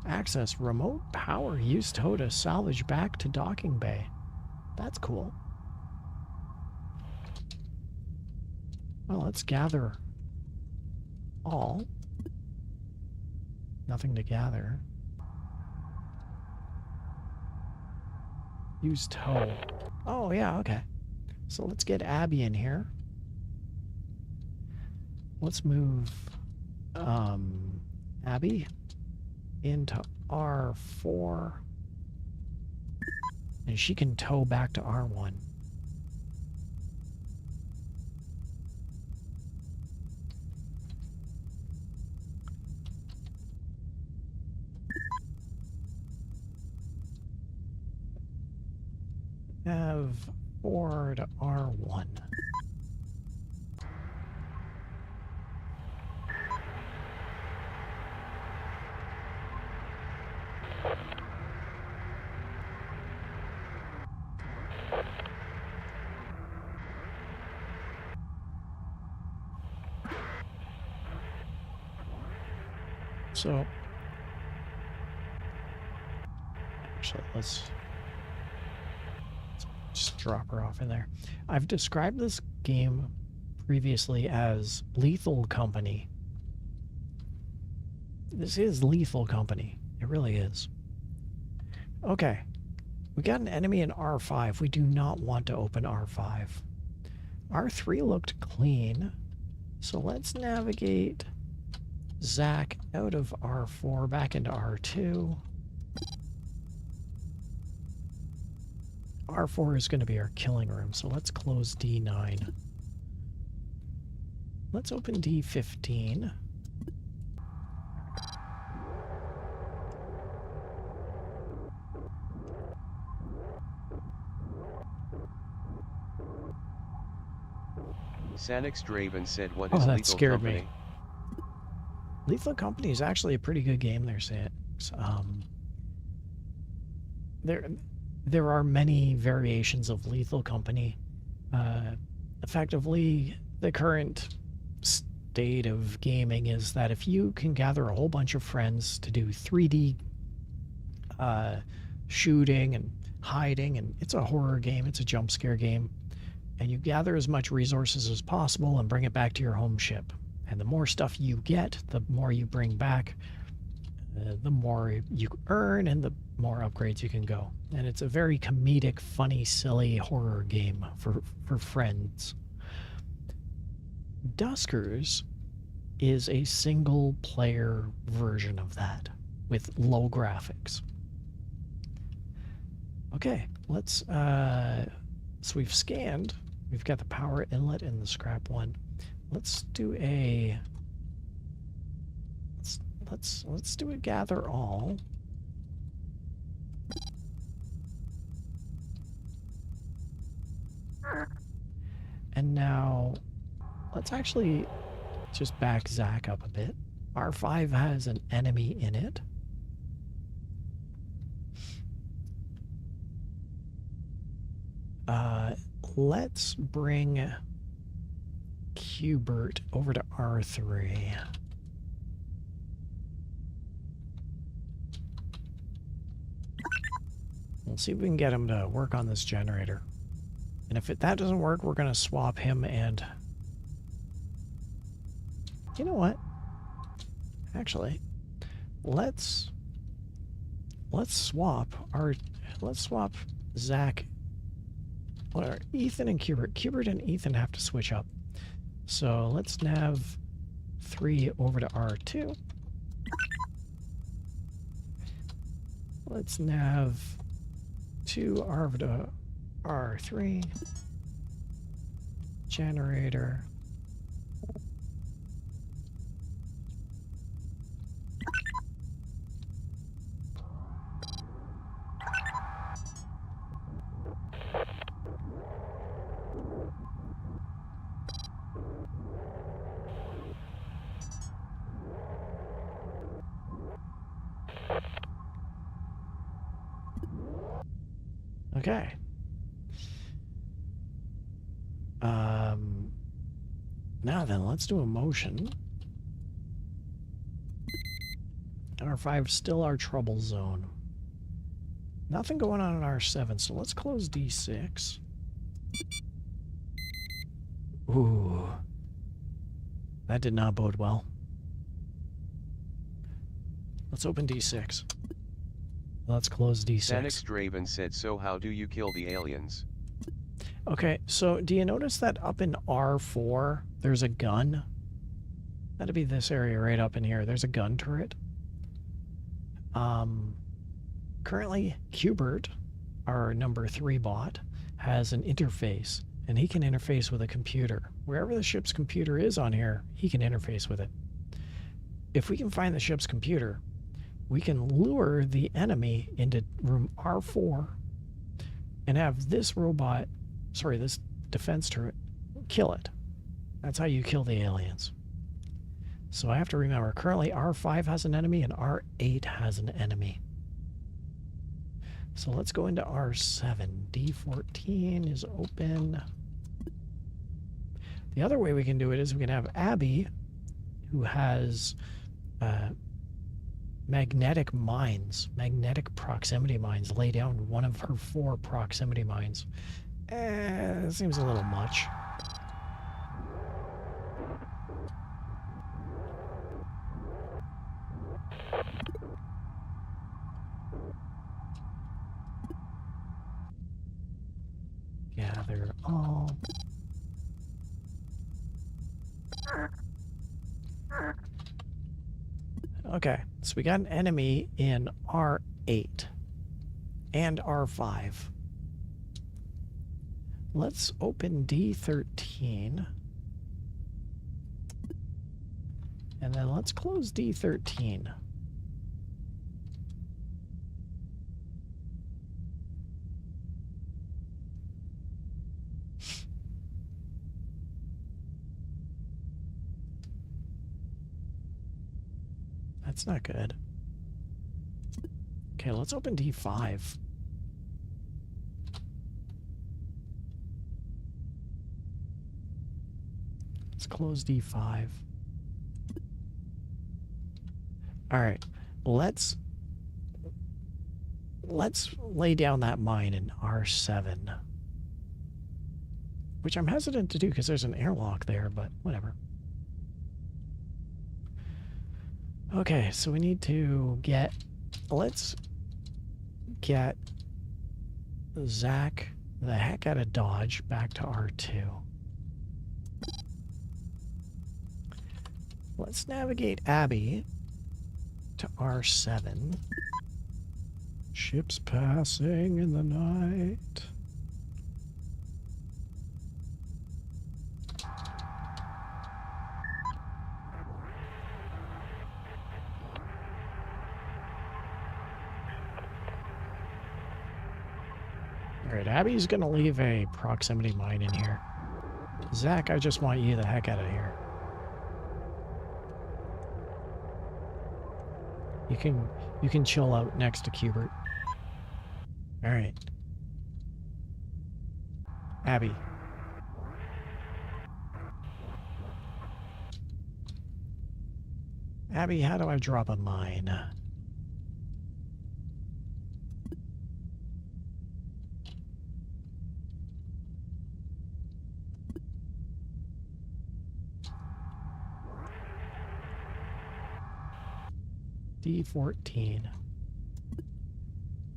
Access remote power use tow to salvage back to docking bay. That's cool. Well, let's gather all. Nothing to gather. Use tow. Oh, yeah, okay. So let's get Abby in here. Let's move Abby into R4. And she can tow back to R1. Have 4 to R1. So, actually, let's just drop her off in there. I've described this game previously as Lethal Company, This is lethal company. It really is. Okay. We got an enemy in R5. We do not want to open R5. R3 looked clean. So let's navigate Zach out of R4 back into R2. R4 is going to be our killing room, so let's close D9. Let's open D15. SanixDraven said, what Oh, is that Lethal scared Company? me. Lethal Company is actually a pretty good game there, Sanix. There are many variations of Lethal Company. Effectively, the current state of gaming is that if you can gather a whole bunch of friends to do 3D shooting and hiding, and it's a horror game, it's a jump scare game, and you gather as much resources as possible and bring it back to your home ship. And the more stuff you get, the more you bring back, the more you earn, and the more upgrades you can go. And it's a very comedic, funny, silly horror game for friends. Duskers is a single-player version of that with low graphics. Okay, let's... so we've scanned. We've got the power inlet and the scrap one. Let's do a... Let's do a gather all. And now let's actually just back Zach up a bit. R5 has an enemy in it. Let's bring Hubert over to R3. We'll see if we can get him to work on this generator. And if that doesn't work, we're going to swap him and... You know what? Actually, let's swap Zach... Or Ethan and Hubert. Hubert and Ethan have to switch up. So let's nav 3 over to R2. Let's nav 2 over to R3. Generator. Okay. Now then, let's do a motion. R5 is still our trouble zone. Nothing going on in R7, so let's close D6. Ooh. That did not bode well. Let's open D6. Let's close D6. SanixDraven said, so how do you kill the aliens? Okay, so do you notice that up in R4, there's a gun? That'd be this area right up in here. There's a gun turret. Currently, Hubert, our number 3 bot, has an interface, and he can interface with a computer. Wherever the ship's computer is on here, he can interface with it. If we can find the ship's computer, we can lure the enemy into room R4 and have this robot, sorry, this defense turret, kill it. That's how you kill the aliens. So I have to remember, currently R5 has an enemy and R8 has an enemy. So let's go into R7. D14 is open. The other way we can do it is we can have Abby, who has magnetic mines, magnetic proximity mines, lay down one of her 4 proximity mines. It seems a little much. Okay, so we got an enemy in R8 and R5. Let's open D13. And then let's close D13. That's not good. Okay, let's open D5. Let's close D5. All right, let's lay down that mine in R7. Which I'm hesitant to do because there's an airlock there, but whatever. Okay, so we need to get... Let's get Zach the heck out of Dodge back to R2. Let's navigate Abby to R7. Ships passing in the night. Alright, Abby's gonna leave a proximity mine in here. Zach, I just want you the heck out of here. You can chill out next to Cubert. Alright. Abby. Abby, how do I drop a mine? D14.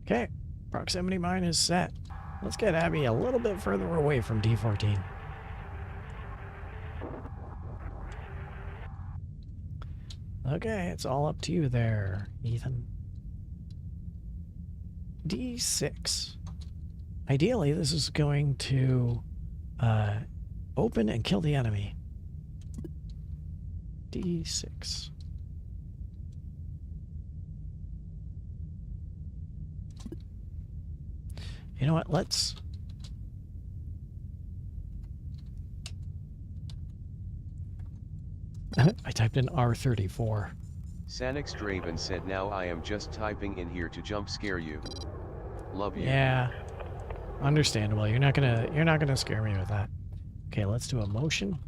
Okay, proximity mine is set. Let's get Abby a little bit further away from D14. Okay, it's all up to you there, Ethan. D6. Ideally, this is going to open and kill the enemy. D6. You know what, let's... I typed in R34. SanixDraven said, now I am just typing in here to jump scare you. Love you. Yeah. Understandable. You're not gonna scare me with that. Okay, let's do a motion.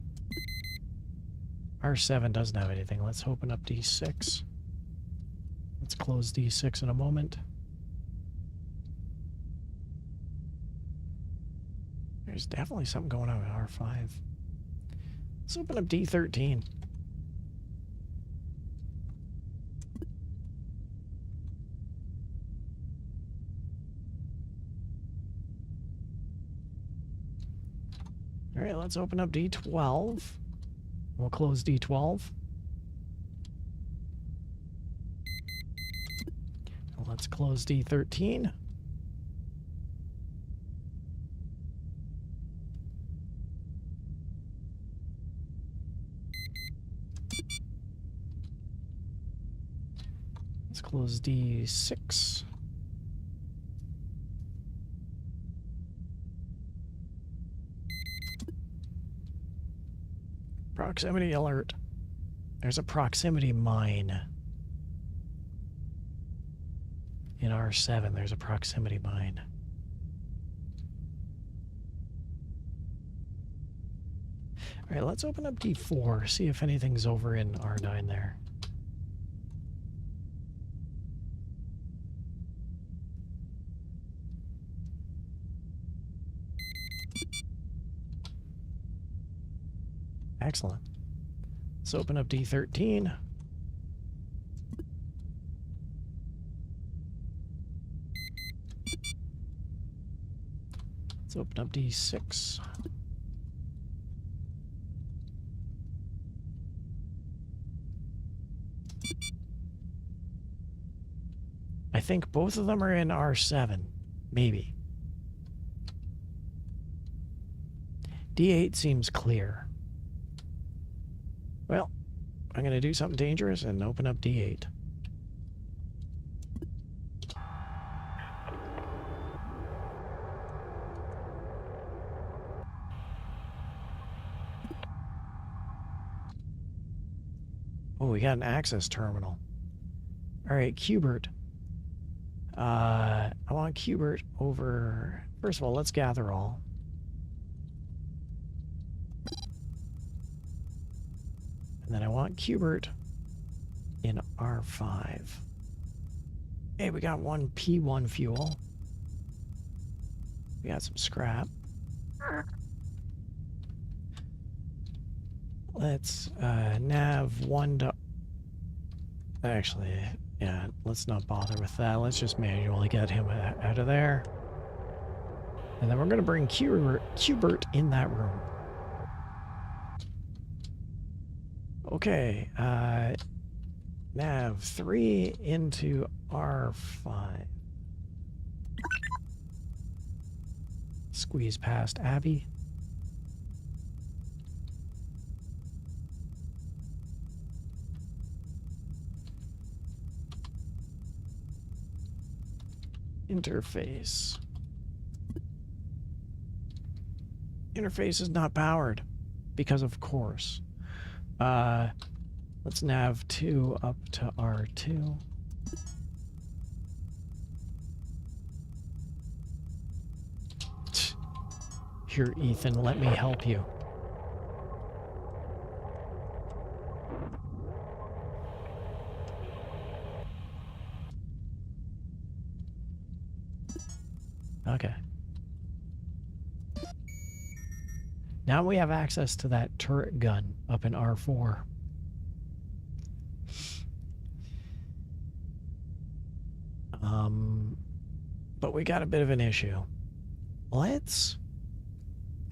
R7 doesn't have anything. Let's open up D6. Let's close D6 in a moment. There's definitely something going on with R5. Let's open up D13. All right, let's open up D12. We'll close D12. Let's close D13. Let's close D6. Proximity alert. There's a proximity mine. In R7, there's a proximity mine. All right, let's open up D4, see if anything's over in R9 there. Excellent. Let's open up D13. Let's open up D6. I think both of them are in R7. Maybe. D8 seems clear. Well, I'm going to do something dangerous and open up D8. Oh, we got an access terminal. All right, Qbert. I want Qbert over... First of all, let's gather all. And then I want Qbert in R5. Hey, we got one P1 fuel. We got some scrap. Let's nav 1 to... Actually, yeah, let's not bother with that. Let's just manually get him out of there. And then we're going to bring Qbert in that room. Okay, nav 3 into R5. Squeeze past Abby. Interface. Interface is not powered. Because of course. Let's nav 2 up to R2. Here, Ethan, let me help you. Okay. Now we have access to that turret gun up in R4. But we got a bit of an issue. Let's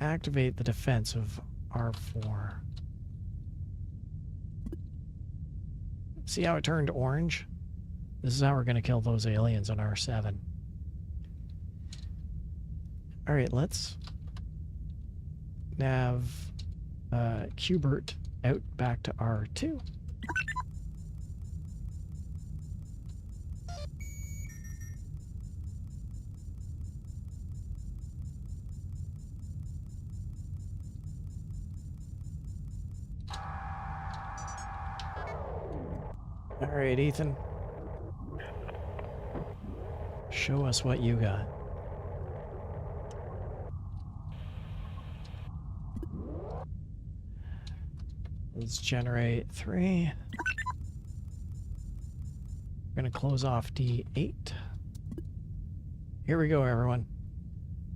activate the defense of R4. See how it turned orange? This is how we're going to kill those aliens on R7. All right, let's nav Qbert out back to R2. All right, Ethan. Show us what you got. Let's generate 3. We're going to close off D8. Here we go, everyone.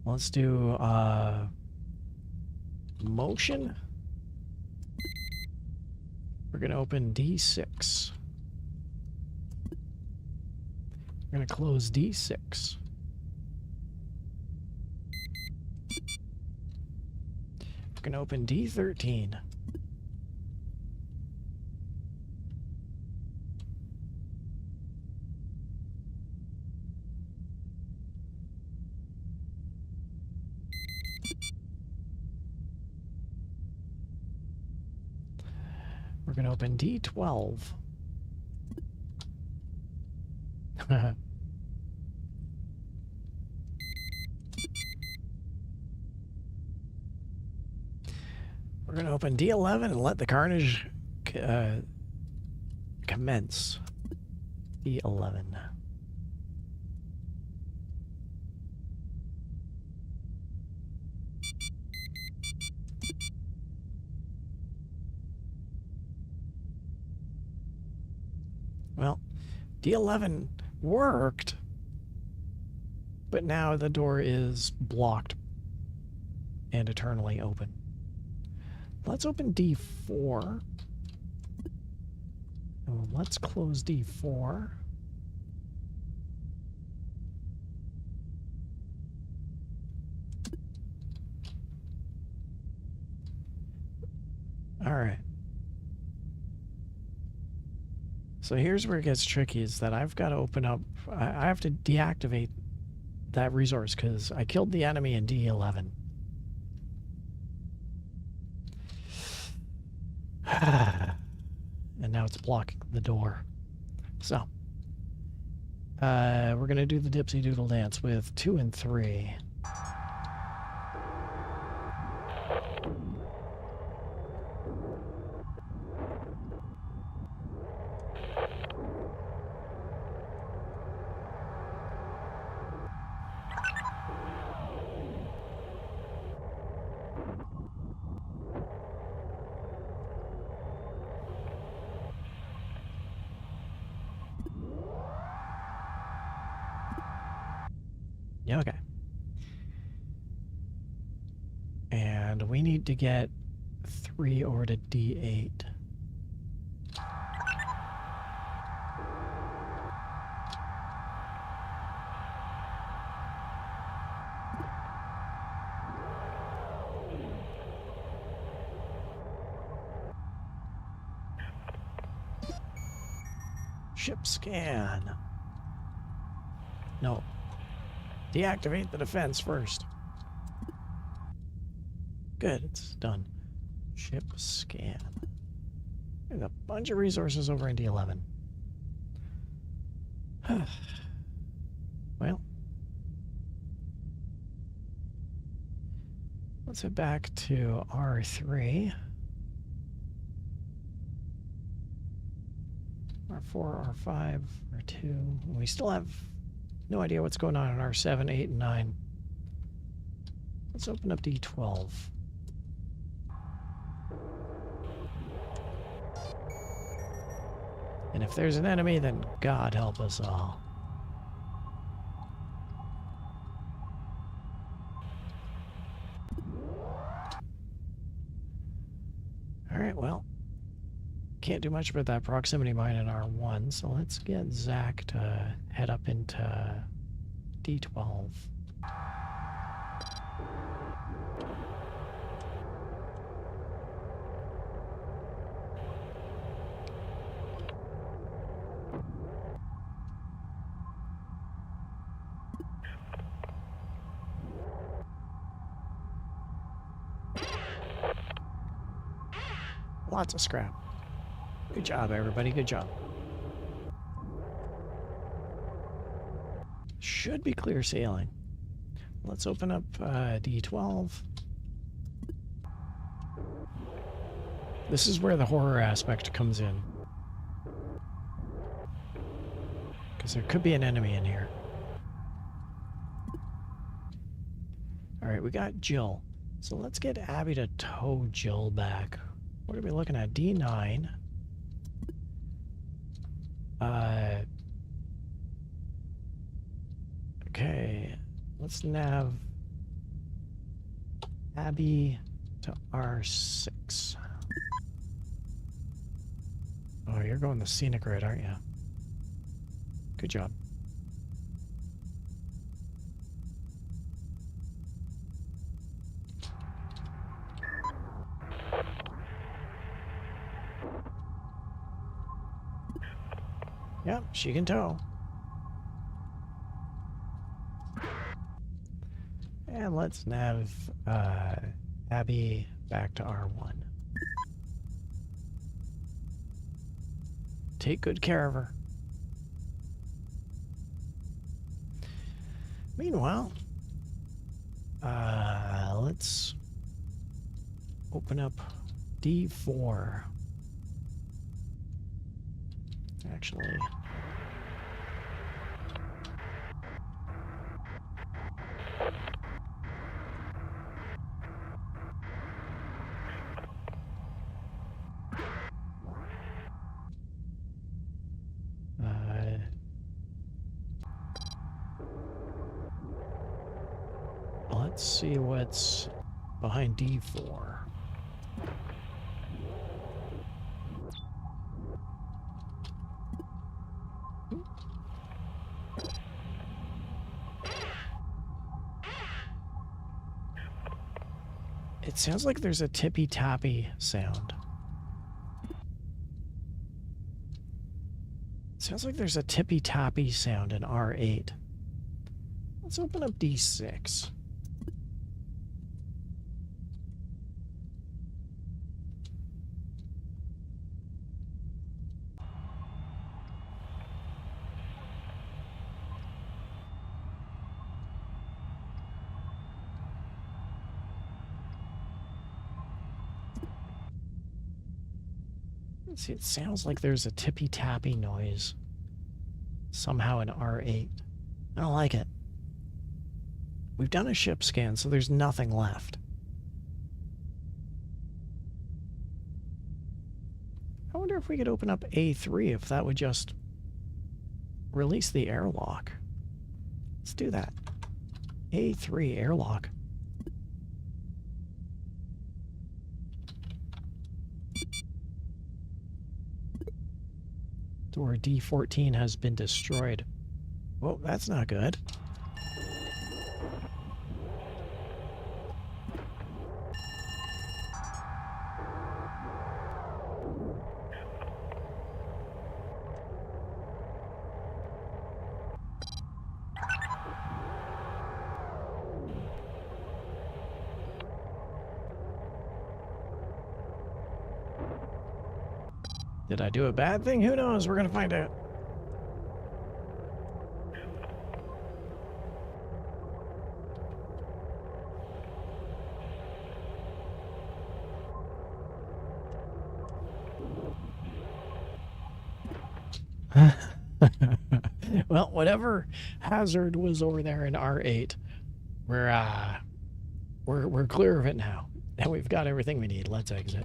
Let's do motion. We're going to open D6. We're going to close D6. We're going to open D13. We're going to open D12. We're going to open D11 and let the carnage commence. D11. Well, D11 worked, but now the door is blocked and eternally open. Let's open D4. And let's close D4. All right. So here's where it gets tricky, is that I've got to open up, I have to deactivate that resource because I killed the enemy in D11. And now it's blocking the door. So, we're going to do the Dipsy Doodle Dance with 2 and 3. Yeah, okay. And we need to get 3 over to D8. Ship scan. No. Deactivate the defense first. Good, it's done. Ship scan. There's a bunch of resources over in D11. Well, let's head back to R3. R4, R5, R2. We still have no idea what's going on in R7, 8, and 9. Let's open up D12. And if there's an enemy, then God help us all. Alright, well, can't do much about that proximity mine in R1, so let's get Zach to head up into D12. Lots of scrap. Good job, everybody. Good job. Should be clear sailing. Let's open up D12. This is where the horror aspect comes in. Because there could be an enemy in here. Alright, we got Jill. So let's get Abby to tow Jill back. What are we looking at? D9. Okay, let's nav Abby to R6. Oh, you're going the scenic route, aren't you? Good job. Yep, she can tow. And let's nav Abby back to R1. Take good care of her. Meanwhile, let's open up D4. Actually, let's see what's behind D4. It sounds like there's a tippy-tappy sound. Sounds like there's a tippy-tappy sound in R8. Let's open up D6. Let's see, it sounds like there's a tippy-tappy noise somehow in R8. I don't like it. We've done a ship scan, so there's nothing left. I wonder if we could open up A3, if that would just release the airlock. Let's do that. A3 airlock. Door D14 has been destroyed. Whoa, that's not good. Did I do a bad thing? Who knows? We're gonna find out. Well, whatever hazard was over there in R8, we're clear of it now. Now we've got everything we need. Let's exit.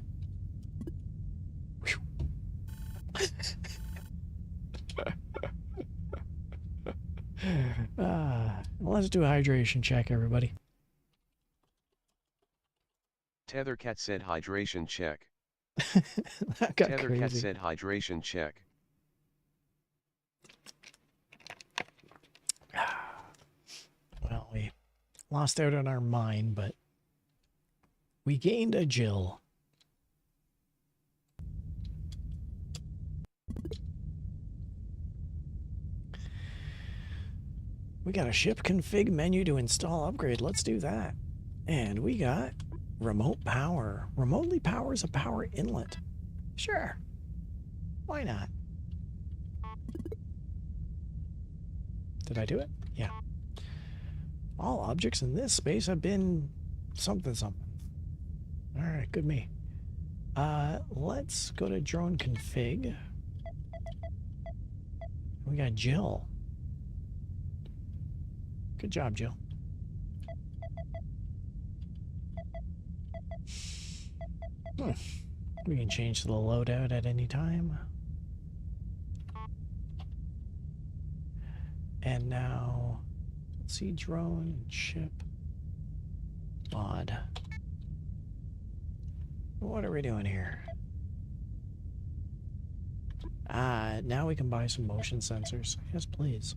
Let's do a hydration check, everybody. Tethercat said hydration check. That got Tethercat crazy. said hydration check. Well, we lost out on our mine, but we gained a Jill. We got a ship config menu to install upgrade. Let's do that. And we got remote power. Remotely powers a power inlet. Sure. Why not? Did I do it? Yeah. All objects in this space have been something something. All right, good me. Let's go to drone config. We got Jill. Good job, Jill. We can change the loadout at any time. And now, let's see, drone and ship. Mod. What are we doing here? Now we can buy some motion sensors. Yes, please.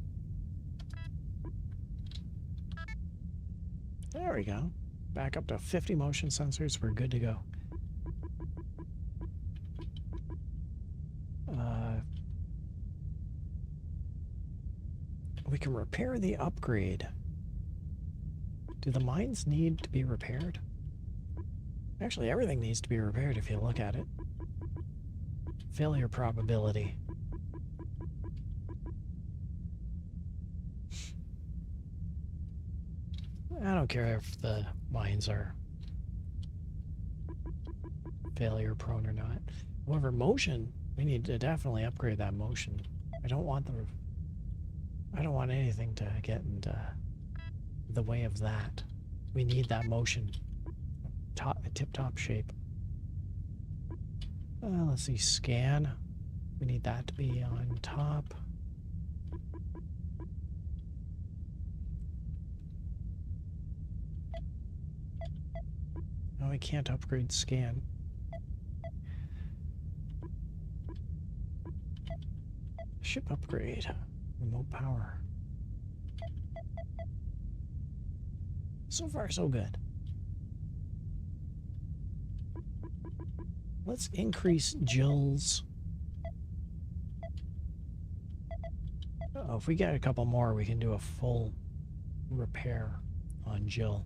There we go. Back up to 50 motion sensors. We're good to go. We can repair the upgrade. Do the mines need to be repaired? Actually, everything needs to be repaired if you look at it. Failure probability. I don't care if the mines are failure prone or not. However, motion, we need to definitely upgrade that motion. I don't want anything to get into the way of that. We need that motion. Tip-top shape. Let's see, scan. We need that to be on top. No, we can't upgrade scan. Ship upgrade. Remote power. So far, so good. Let's increase Jill's Oh, if we get a couple more, we can do a full repair on Jill.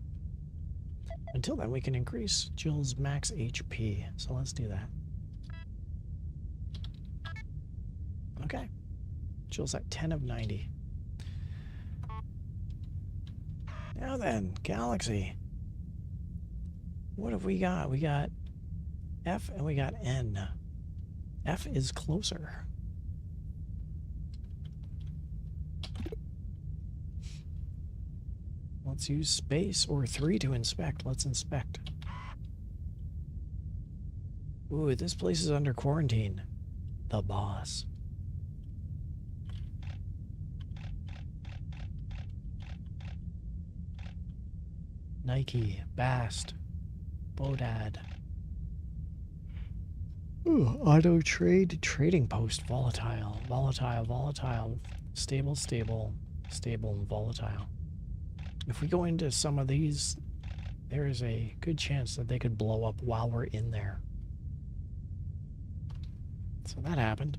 Until then, we can increase Jill's max HP. So let's do that. Okay. Jill's at 10 of 90. Now then, Galaxy. What have we got? We got F and we got N. F is closer. Let's use space or 3 to inspect. Let's inspect. Ooh, this place is under quarantine. The boss. Nike, Bast, Bodad. Ooh, auto trade, trading post, volatile, volatile, volatile, stable, stable, stable, and volatile. If we go into some of these, there is a good chance that they could blow up while we're in there. So that happened.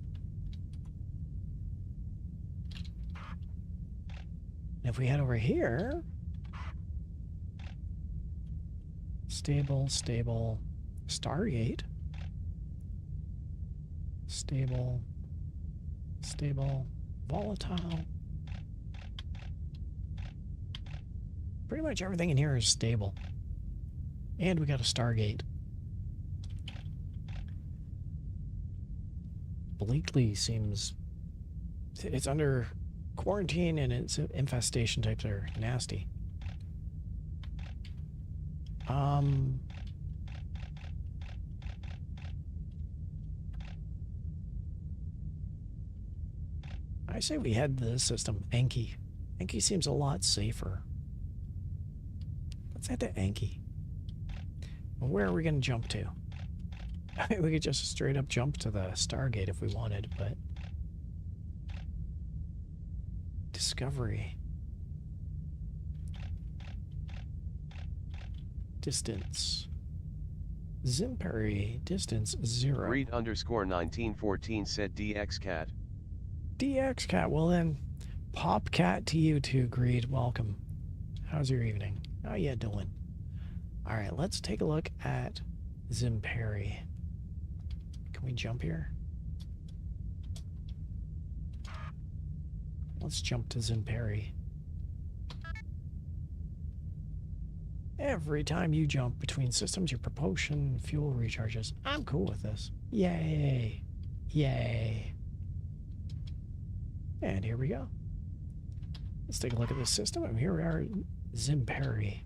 And if we head over here, stable, stable, Stargate, stable, stable, volatile. Pretty much everything in here is stable. And we got a Stargate. Blakely seems... it's under quarantine and its infestation types are nasty. I say we head to this system, Enki. Enki seems a lot safer. Let's head to Enki. Well, where are we going to jump to? I mean, we could just straight up jump to the Stargate if we wanted, but... Discovery. Distance. Zimperi, distance 0. Read _ 1914 said DXCat. DXCat, well then, Popcat to you too, Greed, welcome. How's your evening? How you doing? Alright, let's take a look at Zimperi. Can we jump here? Let's jump to Zimperi. Every time you jump between systems, your propulsion fuel recharges. I'm cool with this. Yay! Yay! And here we go. Let's take a look at this system. And here we are, Zimperi.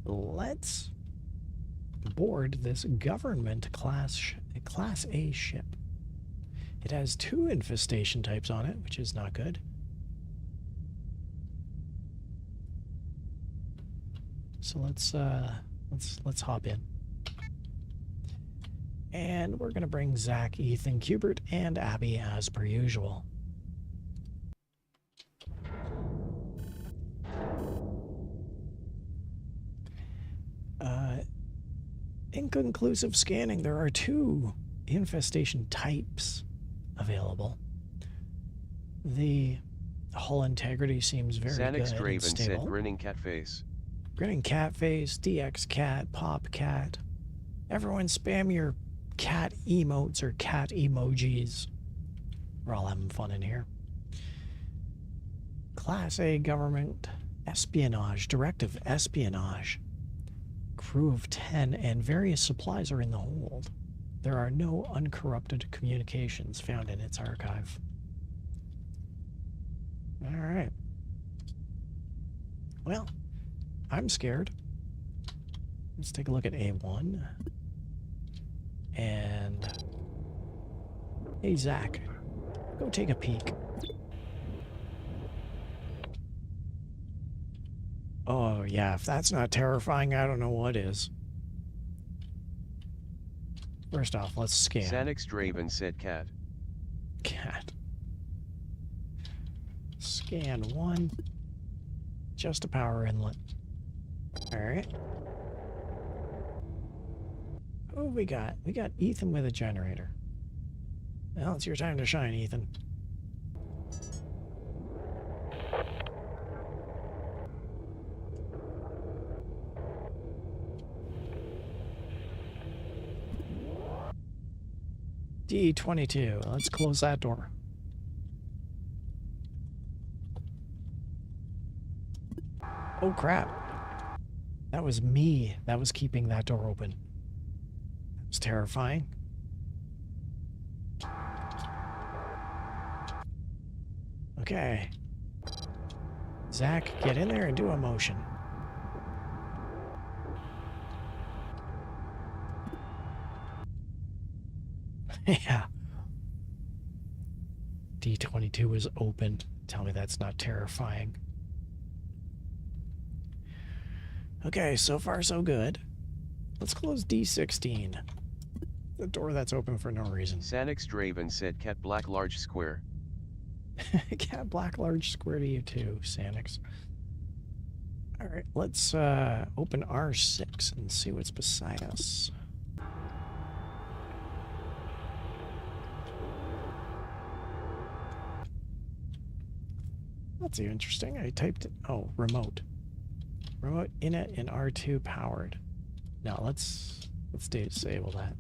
Let's board this government class A ship. It has 2 infestation types on it, which is not good. So let's hop in. And we're gonna bring Zach, Ethan, Cubert, and Abby as per usual. Inconclusive scanning. There are 2 infestation types available. The hull integrity seems very good and Xanax stable. said grinning cat face. Grinning cat face, DX cat, pop cat. Everyone spam your cat emotes or cat emojis. We're all having fun in here. Class A government espionage, directive espionage. Crew of 10 and various supplies are in the hold. There are no uncorrupted communications found in its archive. All right. Well, I'm scared. Let's take a look at A1. And... hey, Zach. Go take a peek. Oh, yeah, if that's not terrifying, I don't know what is. First off, let's scan. Xanax Draven said cat. Cat. Scan 1. Just a power inlet. Alright. Who we got? We got Ethan with a generator. Well, it's your time to shine, Ethan. D22. Let's close that door. Oh crap. That was me that was keeping that door open. That was terrifying. Okay. Zach, get in there and do a motion. Yeah. D22 is open. Tell me that's not terrifying. Okay, so far so good. Let's close D16. The door that's open for no reason. Sanix Draven said cat black large square. Cat black large square to you too, Sanix. Alright, let's open R6 and see what's beside us. That's interesting. I typed it. Oh, remote. Remote init and R2 powered. Now let's disable that.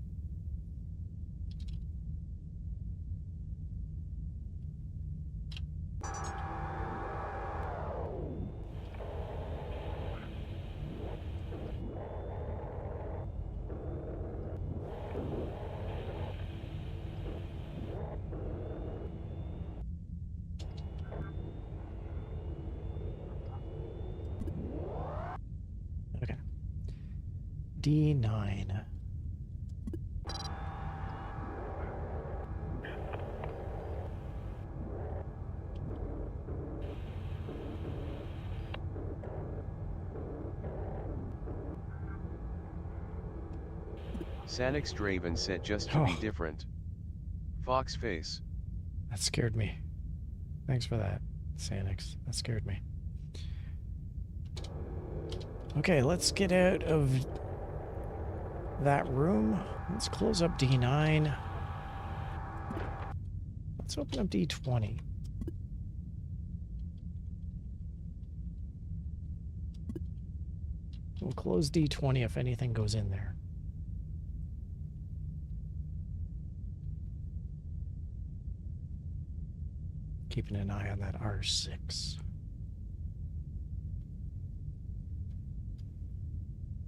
Okay. D9. Sanix Draven said just to be different. Fox face. That scared me. Thanks for that, Sanix. That scared me. Okay, let's get out of that room. Let's close up D9. Let's open up D20. We'll close D20 if anything goes in there. Keeping an eye on that R6.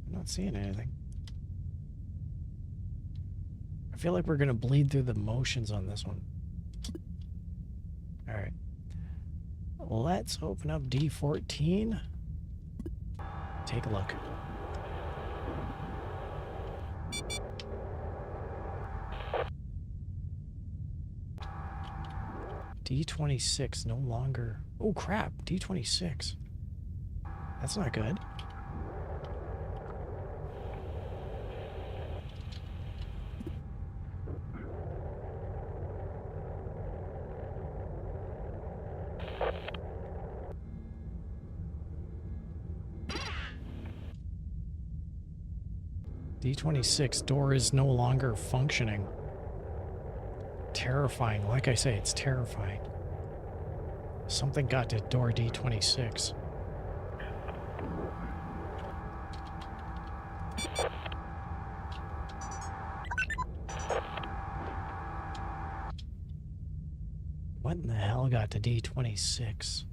I'm not seeing anything. I feel like we're going to bleed through the motions on this one. All right. Let's open up D14. Take a look. D26 no longer. Oh crap, D26. That's not good. D26 door is no longer functioning. Terrifying. Like I say, it's terrifying. Something got to door D26. What in the hell got to D26?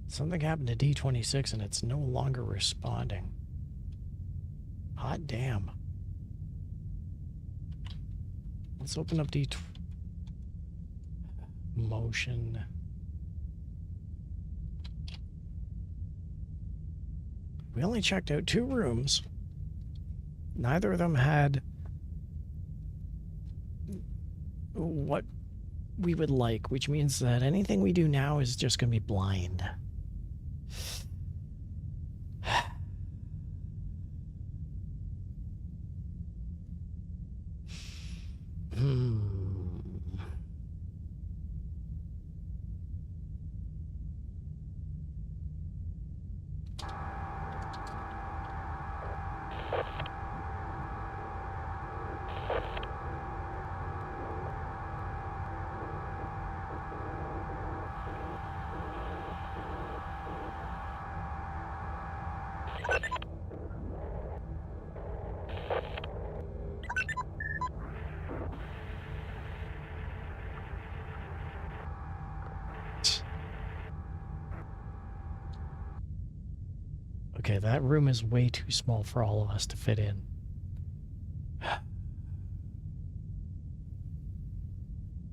Something happened to D26 and it's no longer responding. Hot damn. Let's open up motion. We only checked out 2 rooms. Neither of them had what we would like, which means that anything we do now is just going to be blind. Okay, that room is way too small for all of us to fit in.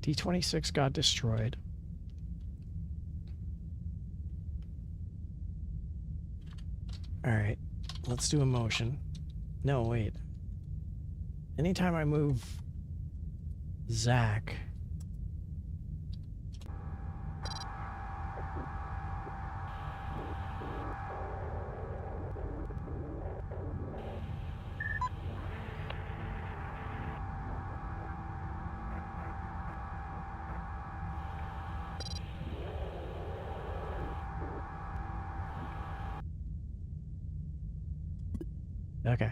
D26 got destroyed. Alright, let's do a motion. No, wait. Anytime I move Zach... Okay.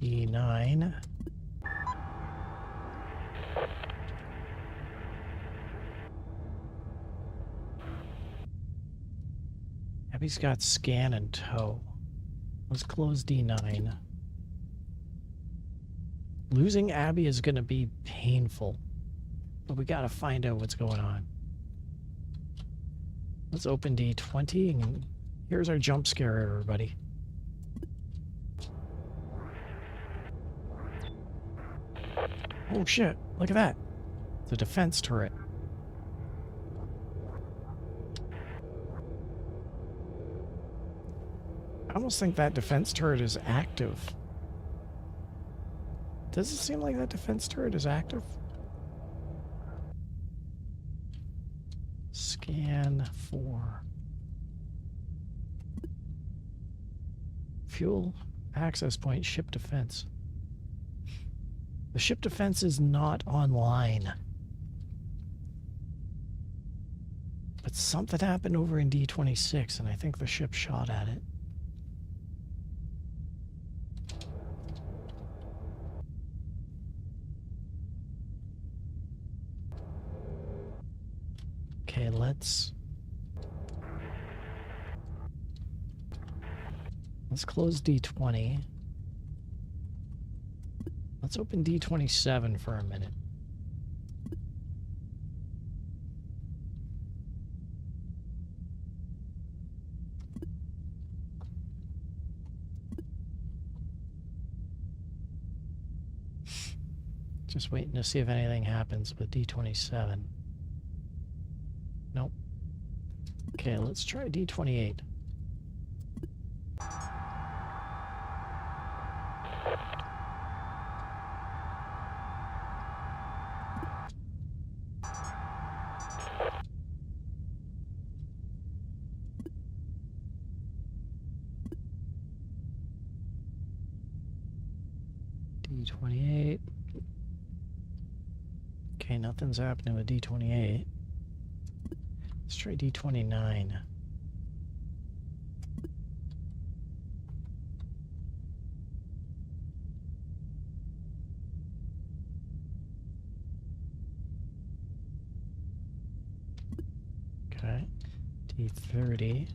E9. Abby's got scan and tow. Let's close D9. Losing Abby is going to be painful, but we got to find out what's going on. Let's open D20, and here's our jump scare, everybody. Oh shit, look at that. It's a defense turret. I almost think that defense turret is active. Does it seem like that defense turret is active? Scan 4. Fuel access point, ship defense. The ship defense is not online. But something happened over in D26, and I think the ship shot at it. Okay, let's close D20. Let's open D27 for a minute. Just waiting to see if anything happens with D27. Nope. Okay, let's try D28. D28. Okay, nothing's happening with D28. Let's try D29. Okay, D30.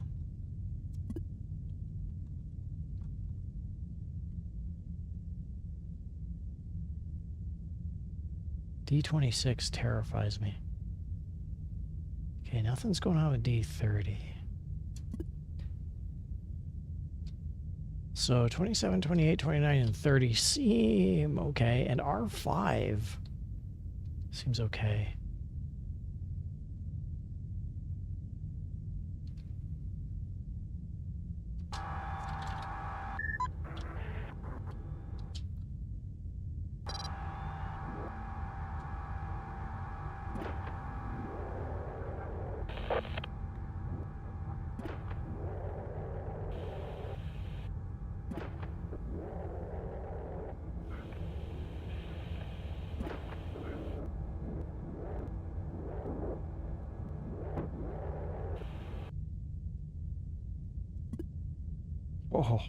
D26 terrifies me. Okay, nothing's going on with D30. So 27, 28, 29, and 30 seem okay. And R5 seems okay. Oh,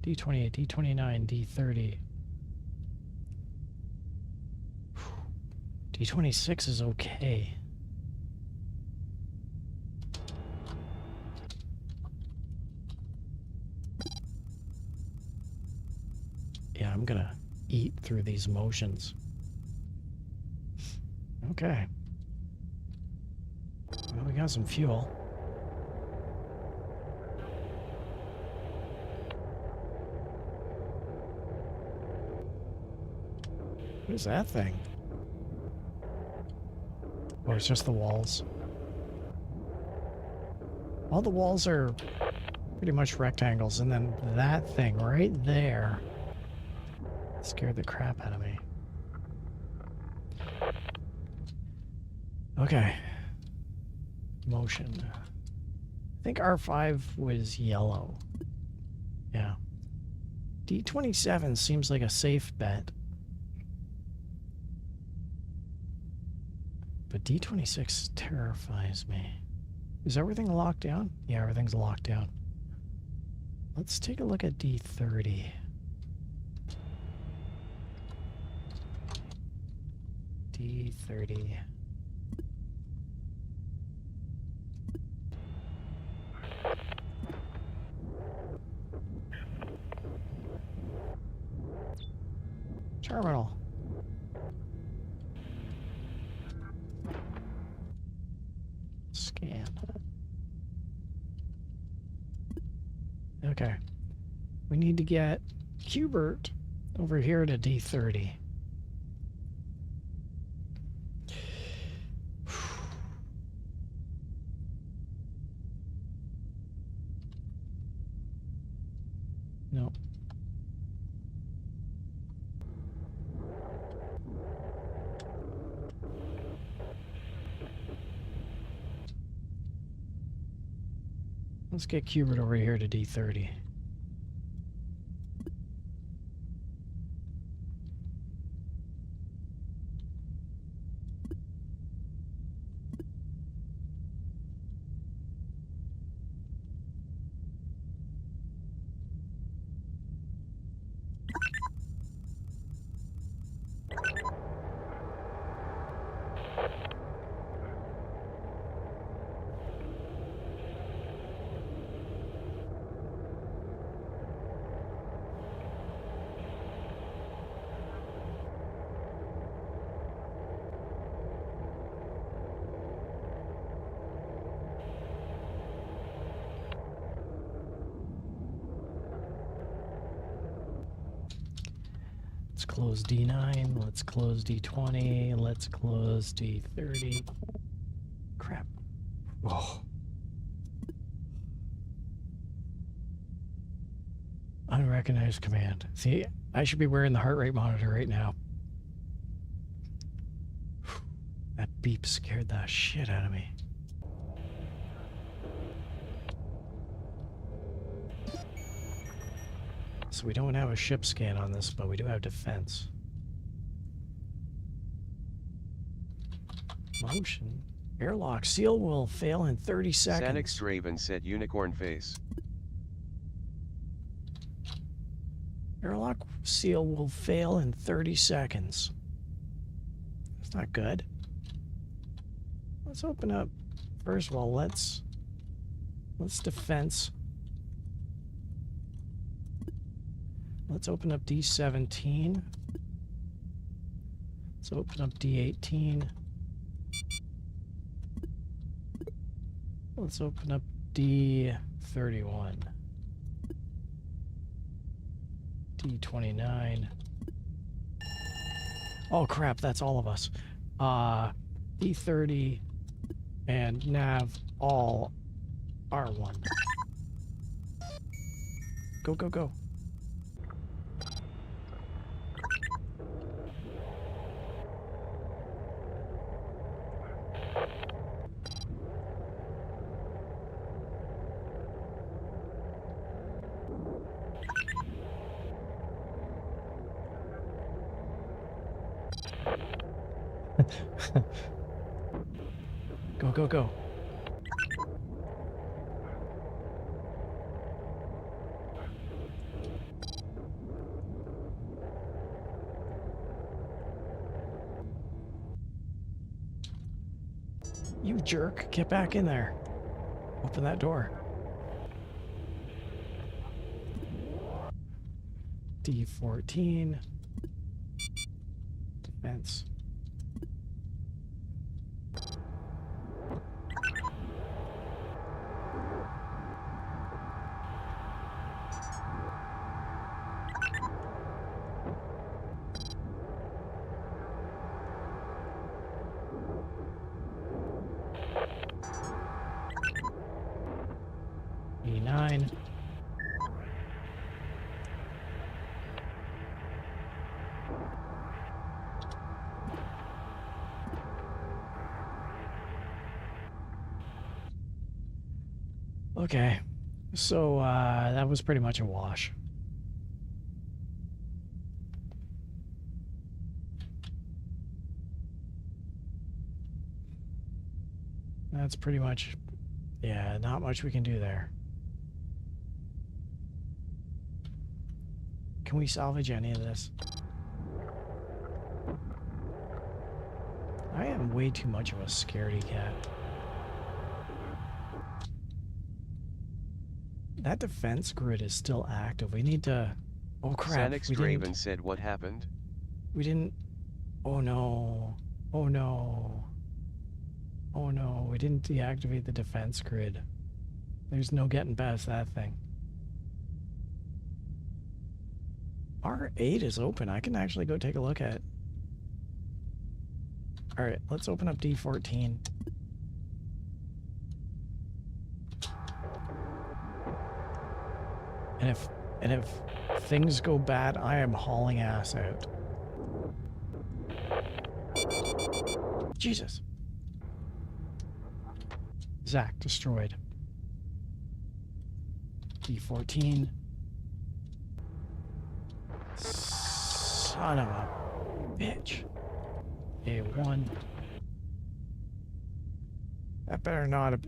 D28, D29, D30. D26 is okay. Yeah, I'm gonna eat through these motions. Okay. Well, we got some fuel. What is that thing? Oh, it's just the walls. All the walls are pretty much rectangles, and then that thing right there scared the crap out of me. Okay. Motion. I think R5 was yellow. Yeah. D27 seems like a safe bet. But D26 terrifies me. Is everything locked down? Yeah, everything's locked down. Let's take a look at D30. D30. Terminal. Scan. Okay. We need to get Hubert over here to D30. No. Let's get Hubert over here to D30. Let's close D9, let's close D20, let's close D30. Crap. Whoa. Unrecognized command. See, I should be wearing the heart rate monitor right now. That beep scared the shit out of me. So we don't have a ship scan on this, but we do have defense. Motion. Airlock seal will fail in 30 seconds. SanixRaven said unicorn face. Airlock seal will fail in 30 seconds. That's not good. Let's open up. First of all, let's defense. Let's open up D17. Let's open up D18. Let's open up D31. D29. Oh crap, that's all of us. D30 and nav all R1. Go, go, go. Go, go, go. You jerk, get back in there. Open that door. D14. Defense. D29. Okay, so that was pretty much a wash. That's pretty much, yeah, not much we can do there. Can we salvage any of this? I am way too much of a scaredy cat. That defense grid is still active. We need to... Oh crap. SanixDraven said what happened? We didn't... Oh no. Oh no. Oh no. We didn't deactivate the defense grid. There's no getting past that thing. R8 is open. I can actually go take a look at it. Alright, let's open up D14. And if things go bad, I am hauling ass out. Jesus. Zach destroyed. D14. Son of a bitch. A1. That better not have...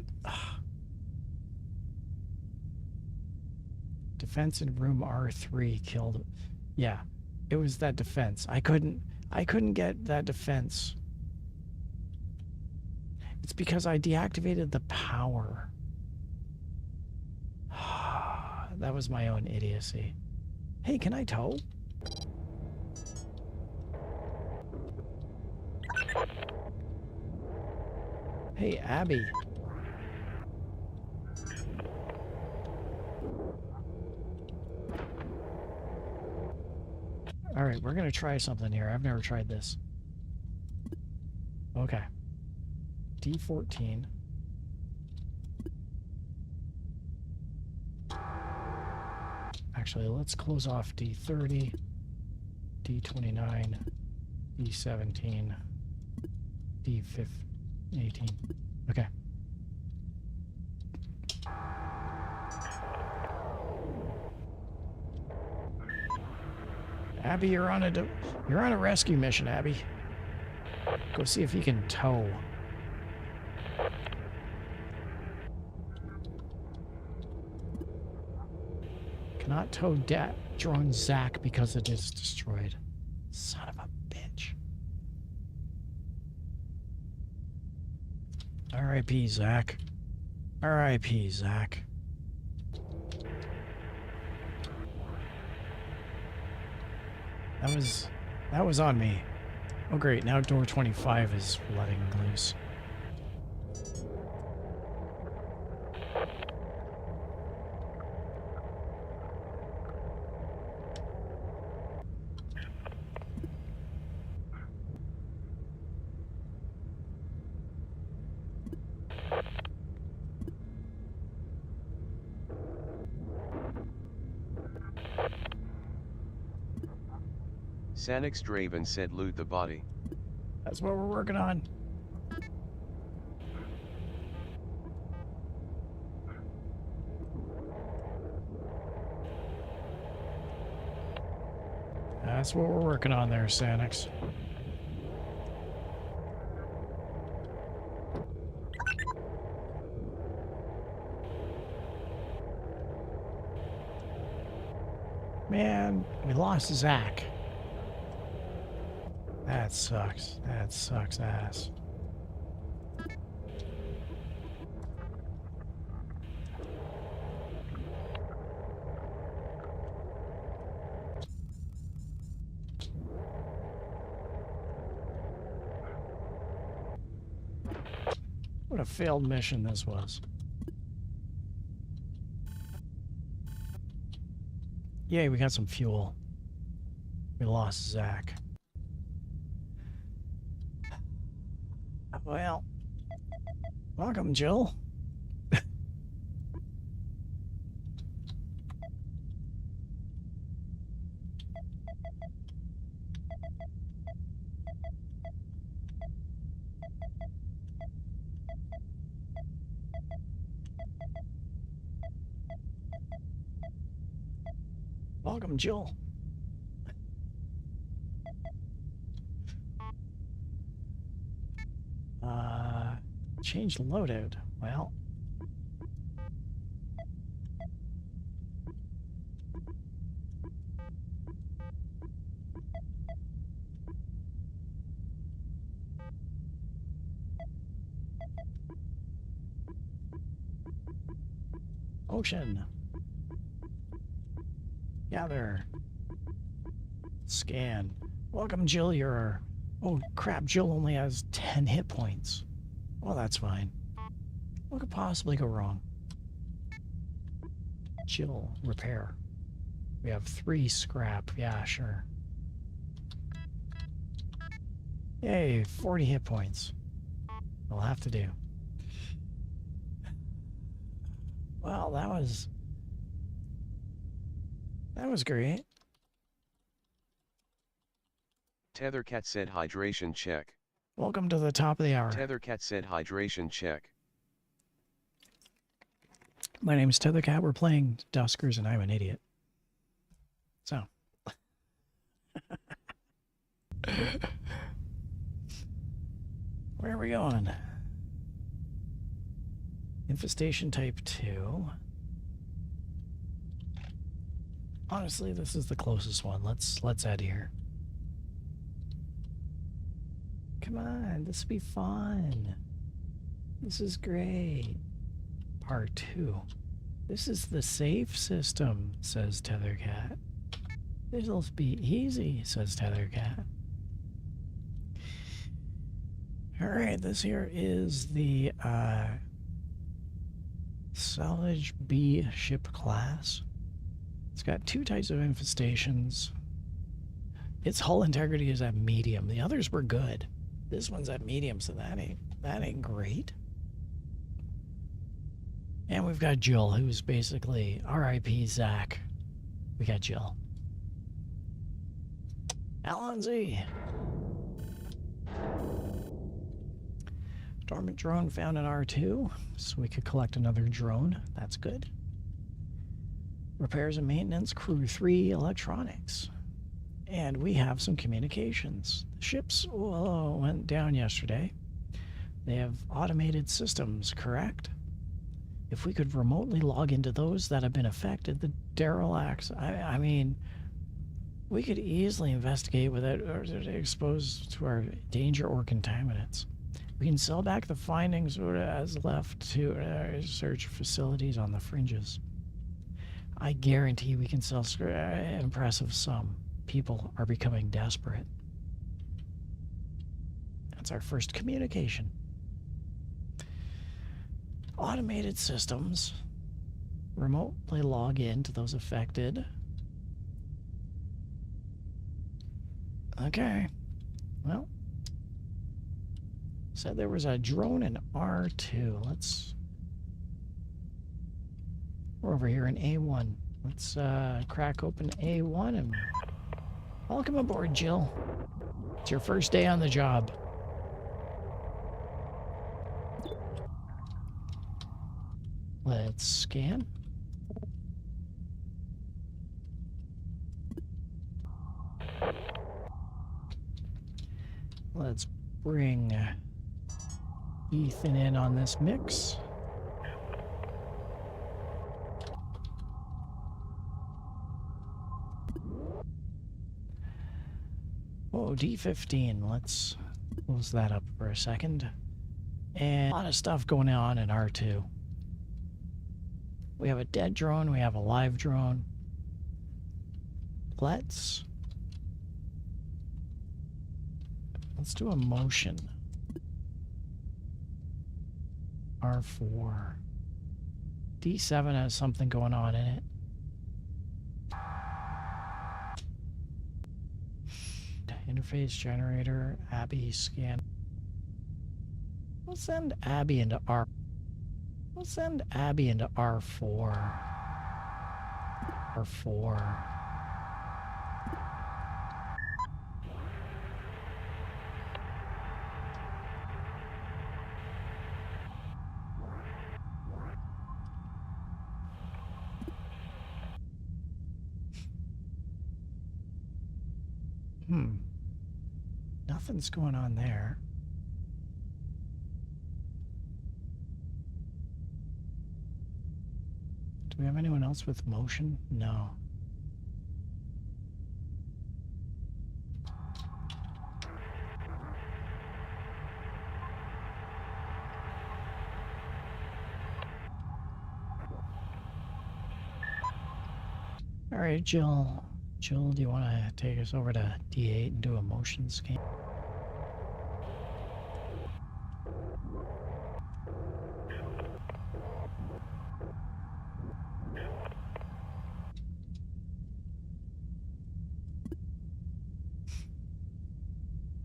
Defense in room R3 killed. Yeah, it was that defense. I couldn't get that defense. It's because I deactivated the power. That was my own idiocy. Hey, can I tow? Hey, Abby. Alright, we're gonna try something here. I've never tried this. Okay. D14. Actually, let's close off D30, D29, D17, D18. Okay. Abby, you're on a rescue mission, Abby. Go see if you can tow. Cannot tow drone Zach because it is destroyed. Son of a bitch. R.I.P. Zach. R.I.P. Zach. That was on me. Oh great, now door 25 is letting loose. SanixDraven said loot the body. That's what we're working on. That's what we're working on there, Sanix. Man, we lost Zach. That sucks. That sucks ass. What a failed mission this was. Yay, we got some fuel. We lost Zach. Well, welcome, Jill. Welcome, Jill. Change loadout. Well. Ocean. Gather. Scan. Welcome, Jill. You're... Oh, crap. Jill only has 10 hit points. Well, that's fine. What could possibly go wrong? Jill. Repair. We have 3 scrap. Yeah, sure. Yay, 40 hit points. We'll have to do. Well, that was great. Tethercat said hydration check. Welcome to the top of the hour. Tethercat said hydration check. My name's Tethercat. We're playing Duskers, and I'm an idiot. So. Where are we going? Infestation type 2. Honestly, this is the closest one. Let's add here. Come on, this will be fun. This is great. Part 2. This is the safe system, says Tethercat. This'll be easy, says Tethercat. Alright, this here is the Salvage B ship class. It's got 2 types of infestations. Its hull integrity is at medium. The others were good. This one's at medium, so that ain't great. And we've got Jill, who's basically R.I.P. Zach. We got Jill. Alonzi. Dormant drone found in R2, so we could collect another drone. That's good. Repairs and maintenance, crew 3, electronics. And we have some communications. The ships went down yesterday. They have automated systems, correct? If we could remotely log into those that have been affected, the derelicts, I mean, we could easily investigate without exposed to our danger or contaminants. We can sell back the findings as left to research facilities on the fringes. I guarantee we can sell an impressive sum. People are becoming desperate. That's our first communication. Automated systems. Remotely log in to those affected. Okay. Well. Said there was a drone in R2. We're over here in A1. Let's crack open A1 and welcome aboard, Jill. It's your first day on the job. Let's scan. Let's bring Ethan in on this mix. Oh, D15. Let's close that up for a second. And a lot of stuff going on in R2. We have a dead drone. We have a live drone. Let's do a motion. R4. D7 has something going on in it. Interface generator, Abby scan. We'll send Abby into R. We'll send Abby into R4. R4. Nothing's going on there. Do we have anyone else with motion? No. All right, Jill. Jill, do you want to take us over to D8 and do a motion scan?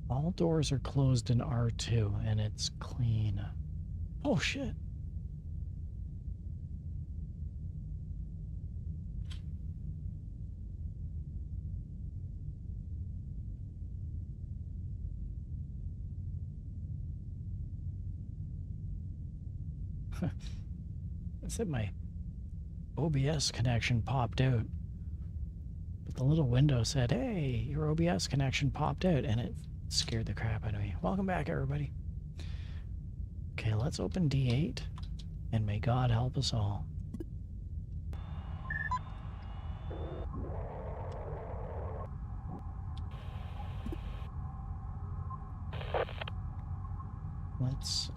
All doors are closed in R2 and it's clean. Oh shit. It said my OBS connection popped out. But the little window said, hey, your OBS connection popped out, and it scared the crap out of me. Welcome back, everybody. Okay, let's open D8, and may God help us all. Let's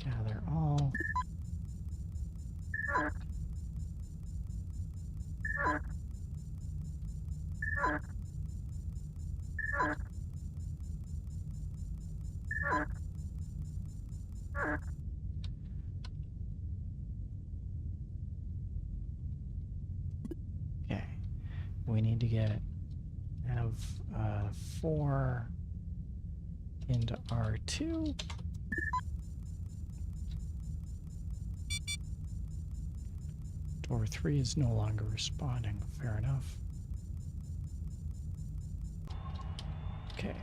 gather all. Okay, we need to have 4 into R2. Door 3 is no longer responding. Fair enough. Okay,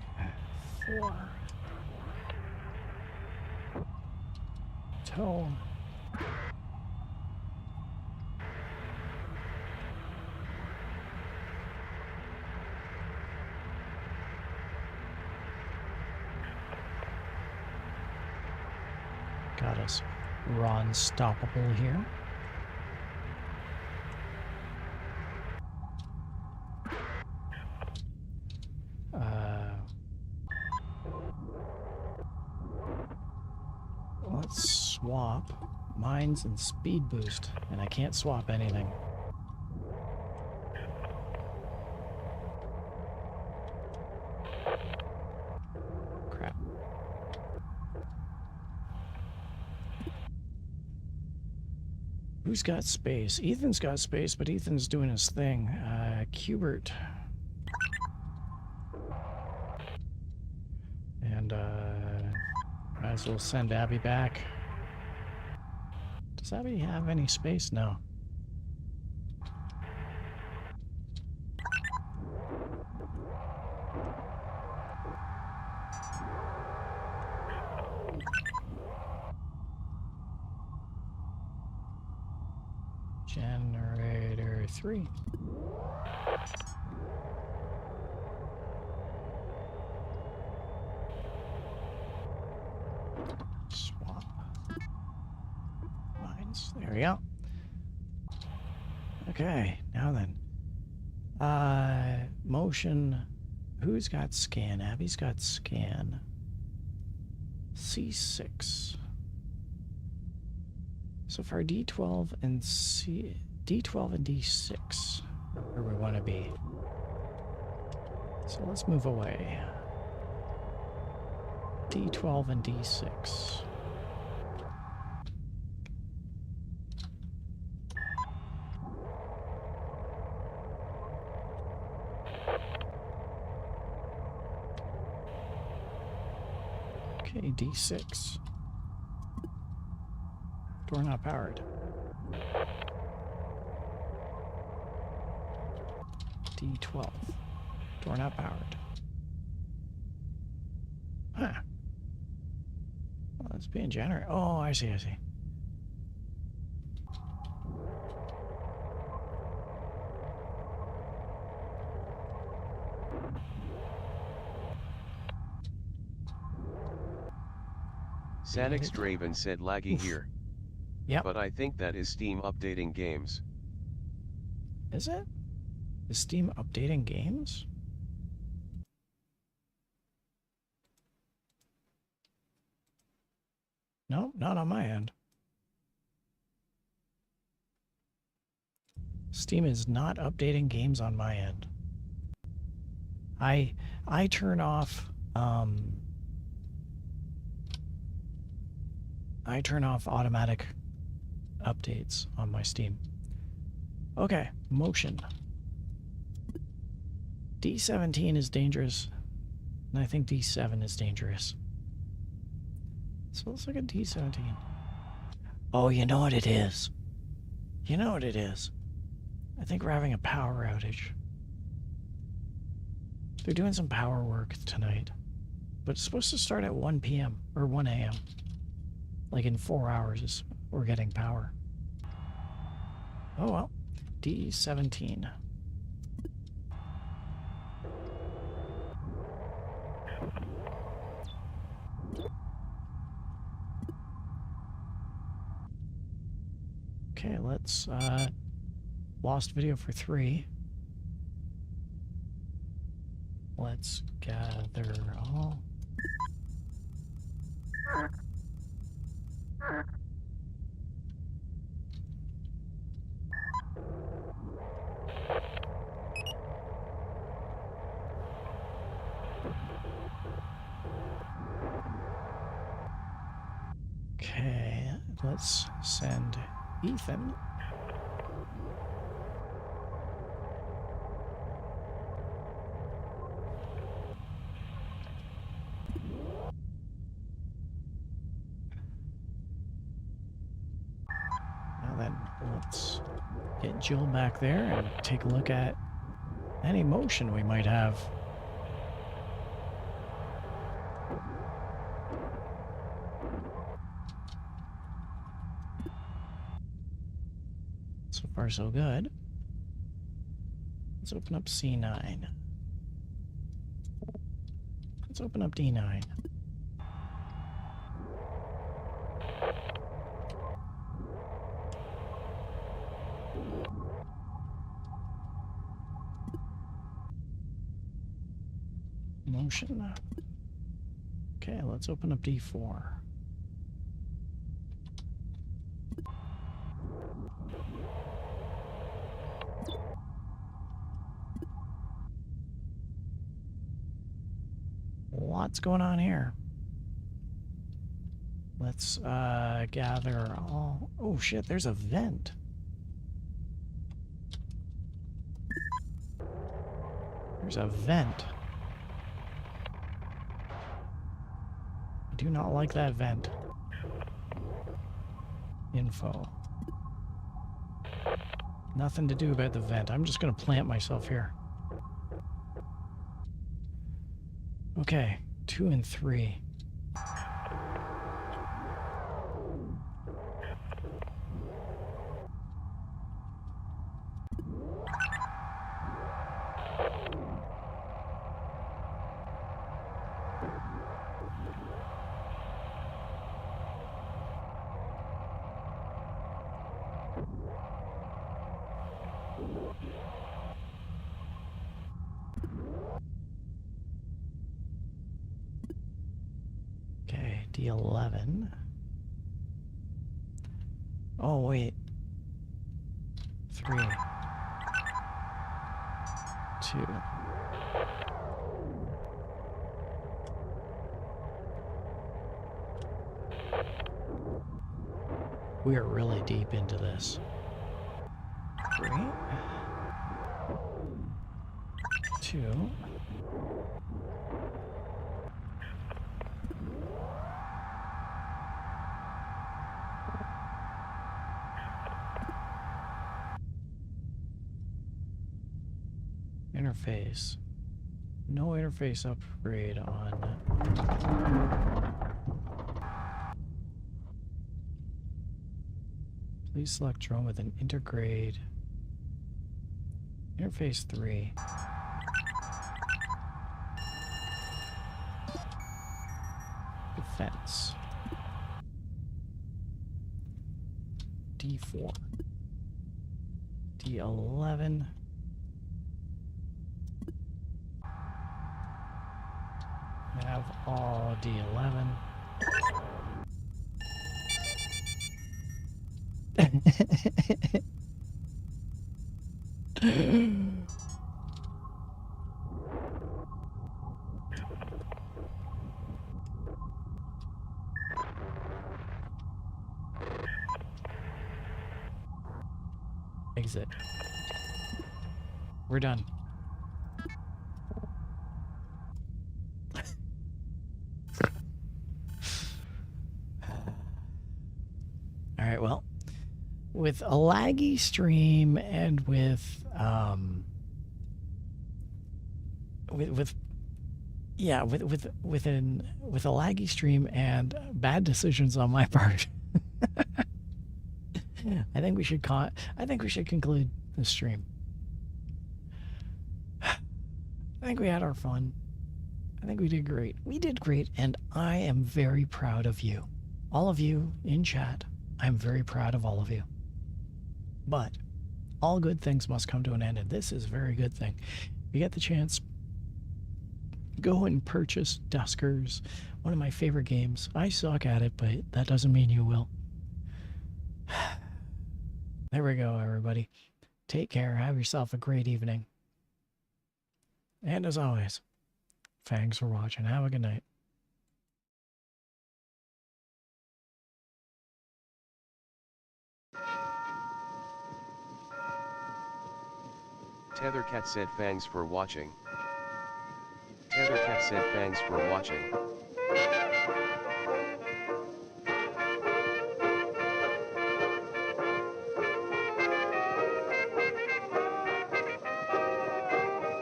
4. Toe. Got us Ron stoppable here. Let's swap mines and speed boost, and I can't swap anything. Crap. Who's got space? Ethan's got space, but Ethan's doing his thing. Cubert. And, might as well send Abby back. Does Abby have any space? No. Generator 3. Swap. Mines. There we go. Okay, now then. Motion. Who's got scan? Abby's got scan. C6. So far, D12 and D12 and D6 are where we want to be. So let's move away. D12 and D6. Okay, D6. Door not powered. D12. Door not powered. Huh. Well, it's being generated. Oh, I see, I see. SanixDraven said laggy Oof. here. Yep. But I think that is Steam updating games. Is it? Is Steam updating games? No, not on my end. Steam is not updating games on my end. I turn off automatic updates on my Steam. Okay, motion. D17 is dangerous, and I think D7 is dangerous. So let's look at D17. Oh, you know what it is? You know what it is? I think we're having a power outage. They're doing some power work tonight, but it's supposed to start at 1 p.m. or 1 a.m. Like in 4 hours, we're getting power. Oh well, D17. Okay, let's lost video for 3. Let's gather all. Okay, let's send Ethan. Now then, let's get Jill back there and take a look at any motion we might have. So far, so good. Let's open up C9. Let's open up D9. Motion. Okay, let's open up D4. What's going on here? Let's gather all... Oh shit, there's a vent. There's a vent. I do not like that vent. Info. Nothing to do about the vent. I'm just gonna plant myself here. Okay, 2 and 3. D11. Oh, wait. 3. 2. We are really deep into this. 3. 2. Interface. No interface upgrade on. Please select drone with an integrate. Interface 3. fence. D4. D11. Have all D11. Exit. We're done. All right, well, with a laggy stream and with a laggy stream and bad decisions on my part, I think we should conclude the stream. I think we had our fun. I think we did great. We did great, and I am very proud of you. All of you in chat, I'm very proud of all of you. But all good things must come to an end, and this is a very good thing. If you get the chance, go and purchase Duskers, one of my favorite games. I suck at it, but that doesn't mean you will. There we go, everybody. Take care. Have yourself a great evening. And as always, thanks for watching. Have a good night. Tethercat said thanks for watching. Tethercat said thanks for watching.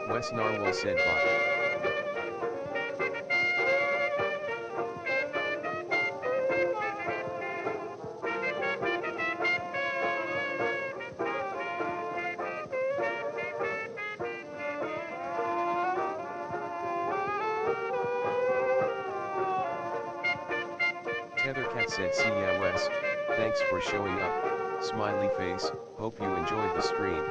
Wes Narwhal said bye. Tethercat said see ya Wes, thanks for showing up, smiley face, hope you enjoyed the stream.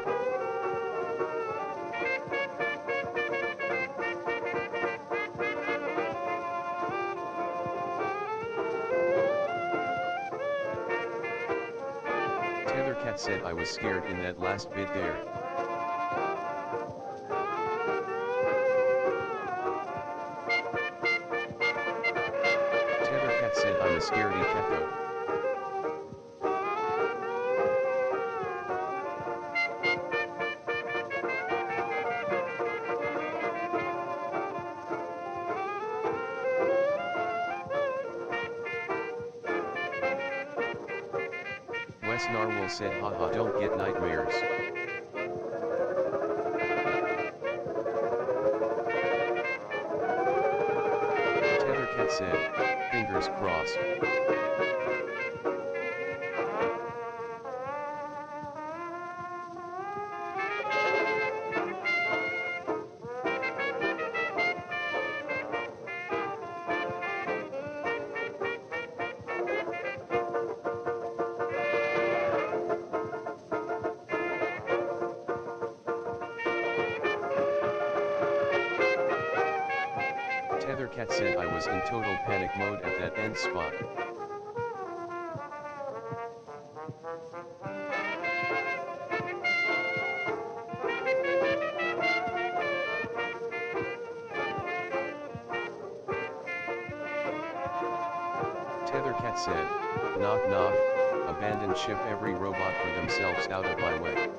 Tethercat said I was scared in that last bit there. Tethercat said I'm a scaredy cat though. Wes Narwhal said haha don't get nightmares. Tethercat said, fingers crossed. Tethercat said I was in total panic mode at that end spot. Tethercat said, knock knock, abandon ship every robot for themselves out of my way.